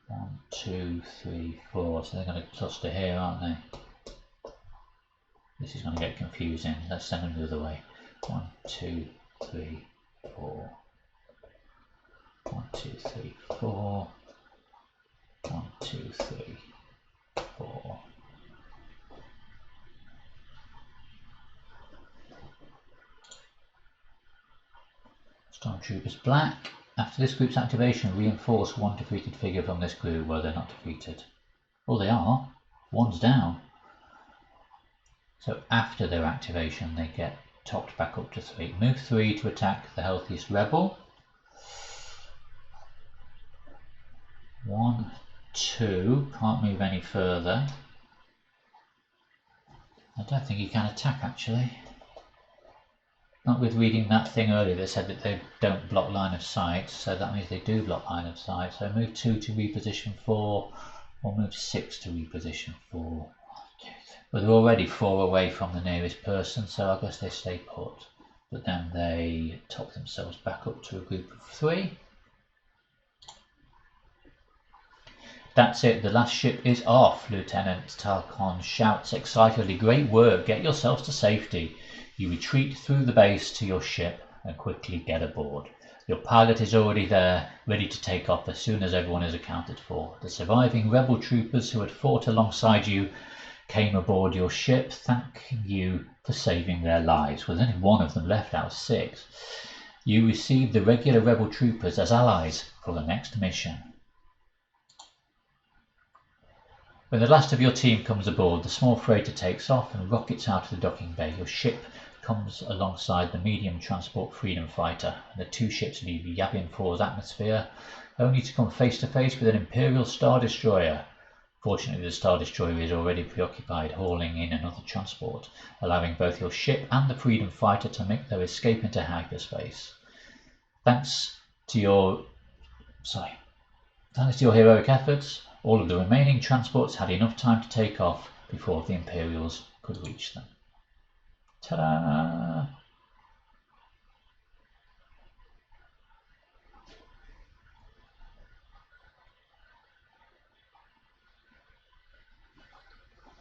1, 2, 3, 4, so they're going to cluster here, aren't they? This is going to get confusing, let's send them the other way. 1, 2, 3, 4. 1, 2, 3, 4. 1, 2, 3, 4. Stormtroopers black. After this group's activation, reinforce 1 defeated figure from this group. Well, they're not defeated. Oh, they are. 1's down. So after their activation, they get topped back up to 3. Move 3 to attack the healthiest rebel. 1, 2, can't move any further. I don't think you can attack actually. Not with reading that thing earlier that said that they don't block line of sight, so that means they do block line of sight. So move 2 to reposition 4, or move 6 to reposition 4. But they're already 4 away from the nearest person, so I guess they stay put. But then they top themselves back up to a group of 3. That's it, the last ship is off. Lieutenant Tarkon shouts excitedly, "Great work, get yourselves to safety." You retreat through the base to your ship and quickly get aboard. Your pilot is already there, ready to take off as soon as everyone is accounted for. The surviving rebel troopers who had fought alongside you came aboard your ship, thanking you for saving their lives. Well, there's only one of them left out of 6. You received the regular rebel troopers as allies for the next mission. When the last of your team comes aboard, the small freighter takes off and rockets out of the docking bay. Your ship comes alongside the medium transport Freedom Fighter, and the 2 ships leave Yavin 4's atmosphere, only to come face to face with an Imperial Star Destroyer. Fortunately, the Star Destroyer is already preoccupied hauling in another transport, allowing both your ship and the Freedom Fighter to make their escape into hyperspace. Thanks to your heroic efforts, all of the remaining transports had enough time to take off before the Imperials could reach them. Ta-da!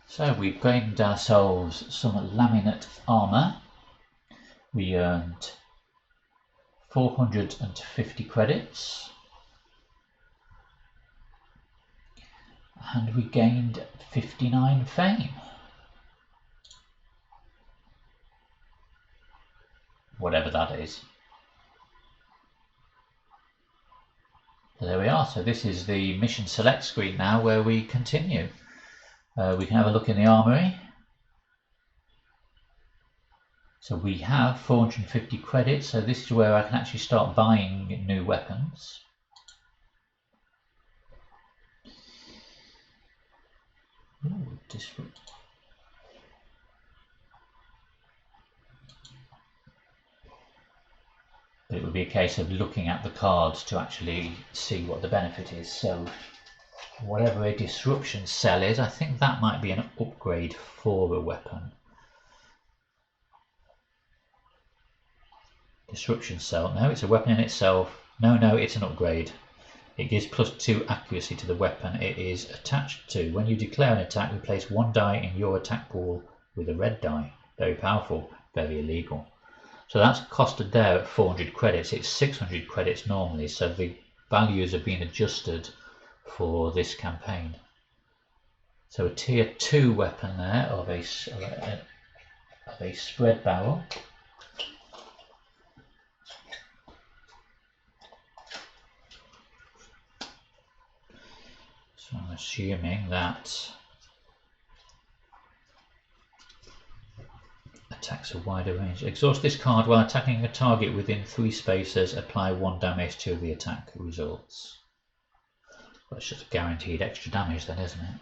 So we've gained ourselves some laminate armour. We earned 450 credits. And we gained 59 fame. Whatever that is. So there we are. So this is the mission select screen now, where we continue. We can have a look in the armory. So we have 450 credits, so this is where I can actually start buying new weapons. Ooh, but it would be a case of looking at the cards to actually see what the benefit is. So whatever a disruption cell is, I think that might be an upgrade for a weapon. Disruption cell, no, it's a weapon in itself. No, it's an upgrade. It gives +2 accuracy to the weapon it is attached to. When you declare an attack, replace 1 die in your attack pool with a red die. Very powerful, very illegal. So that's costed there at 400 credits. It's 600 credits normally, so the values have been adjusted for this campaign. So a tier 2 weapon there of a spread barrel. So I'm assuming that attacks a wider range. Exhaust this card while attacking a target within 3 spaces. Apply 1 damage to the attack results. Well, it's just guaranteed extra damage then, isn't it?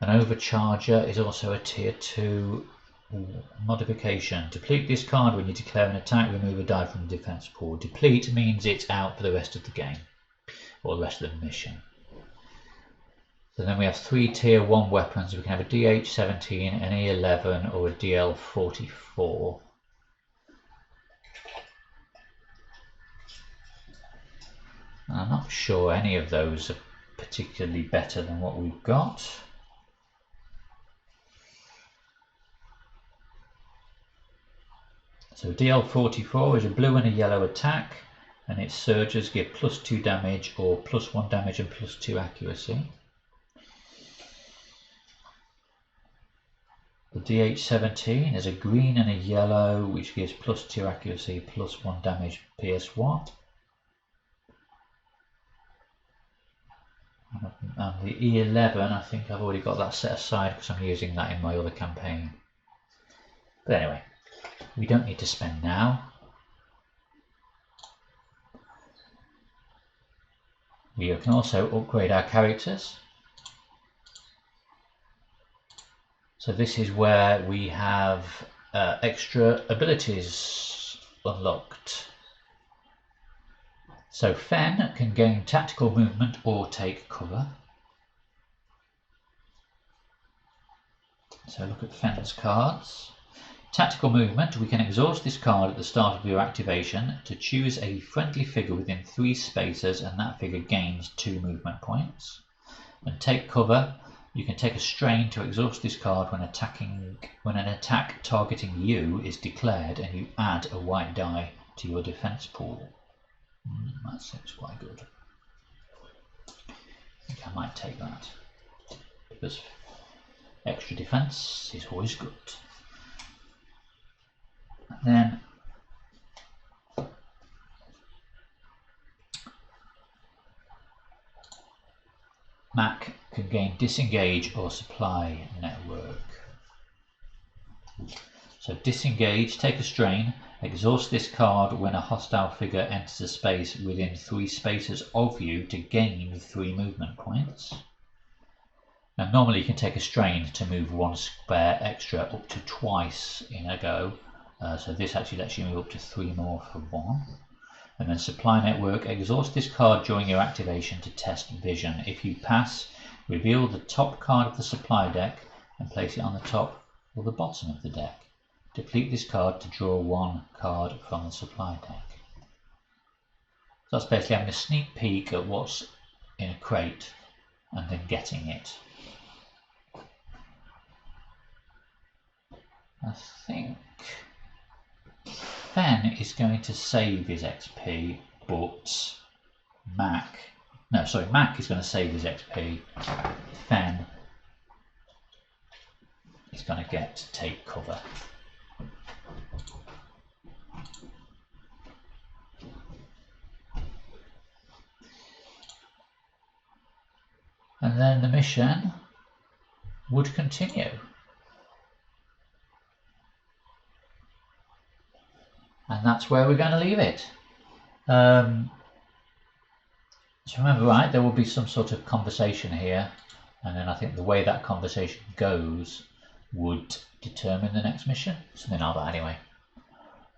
An overcharger is also a tier 2 modification. Deplete this card when you declare an attack. Remove a die from the defense pool. Deplete means it's out for the rest of the game, or the rest of the mission. So then we have 3 tier 1 weapons. We can have a DH-17, an E-11 or a DL-44. And I'm not sure any of those are particularly better than what we've got. So DL-44 is a blue and a yellow attack, and its surges give +2 damage or +1 damage and +2 accuracy. The DH-17 is a green and a yellow, which gives +2 accuracy, +1 damage, PS1. And the E11, I think I've already got that set aside because I'm using that in my other campaign. But anyway, we don't need to spend now. We can also upgrade our characters. So this is where we have extra abilities unlocked. So Fen can gain tactical movement or take cover. So look at Fen's cards. Tactical movement, we can exhaust this card at the start of your activation to choose a friendly figure within 3 spaces, and that figure gains 2 movement points. And take cover, you can take a strain to exhaust this card when an attack targeting you is declared, and you add a white die to your defense pool. That seems quite good. I think I might take that, because extra defense is always good. And then Mac can gain disengage or supply network. So disengage, take a strain, exhaust this card when a hostile figure enters a space within 3 spaces of you to gain 3 movement points. Now normally you can take a strain to move 1 square extra up to twice in a go, so this actually lets you move up to 3 more for 1. And then supply network, exhaust this card during your activation to test vision. If you pass, reveal the top card of the supply deck and place it on the top or the bottom of the deck. Deplete this card to draw 1 card from the supply deck. So that's basically having a sneak peek at what's in a crate and then getting it. I think Fen is going to save his XP, but Mac is going to save his XP. Fen is going to get to take cover. And then the mission would continue. And that's where we're going to leave it. So remember, right, there will be some sort of conversation here, and then I think the way that conversation goes would determine the next mission. Something like that anyway.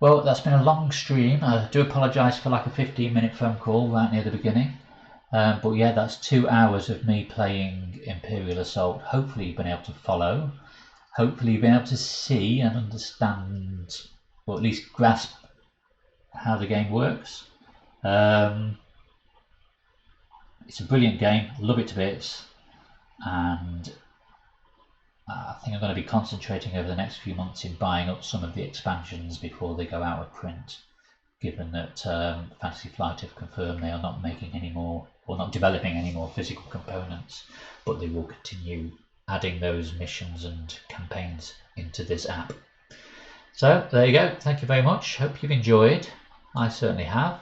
Well, that's been a long stream. I do apologise for like a 15-minute phone call right near the beginning. But yeah, that's 2 hours of me playing Imperial Assault. Hopefully you've been able to follow. Hopefully you've been able to see and understand, or at least grasp how the game works. It's a brilliant game, love it to bits, and I think I'm going to be concentrating over the next few months in buying up some of the expansions before they go out of print, given that Fantasy Flight have confirmed they are not making any more, or not developing any more physical components, but they will continue adding those missions and campaigns into this app. So there you go, thank you very much, hope you've enjoyed. I certainly have.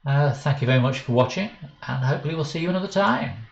Thank you very much for watching, and hopefully we'll see you another time.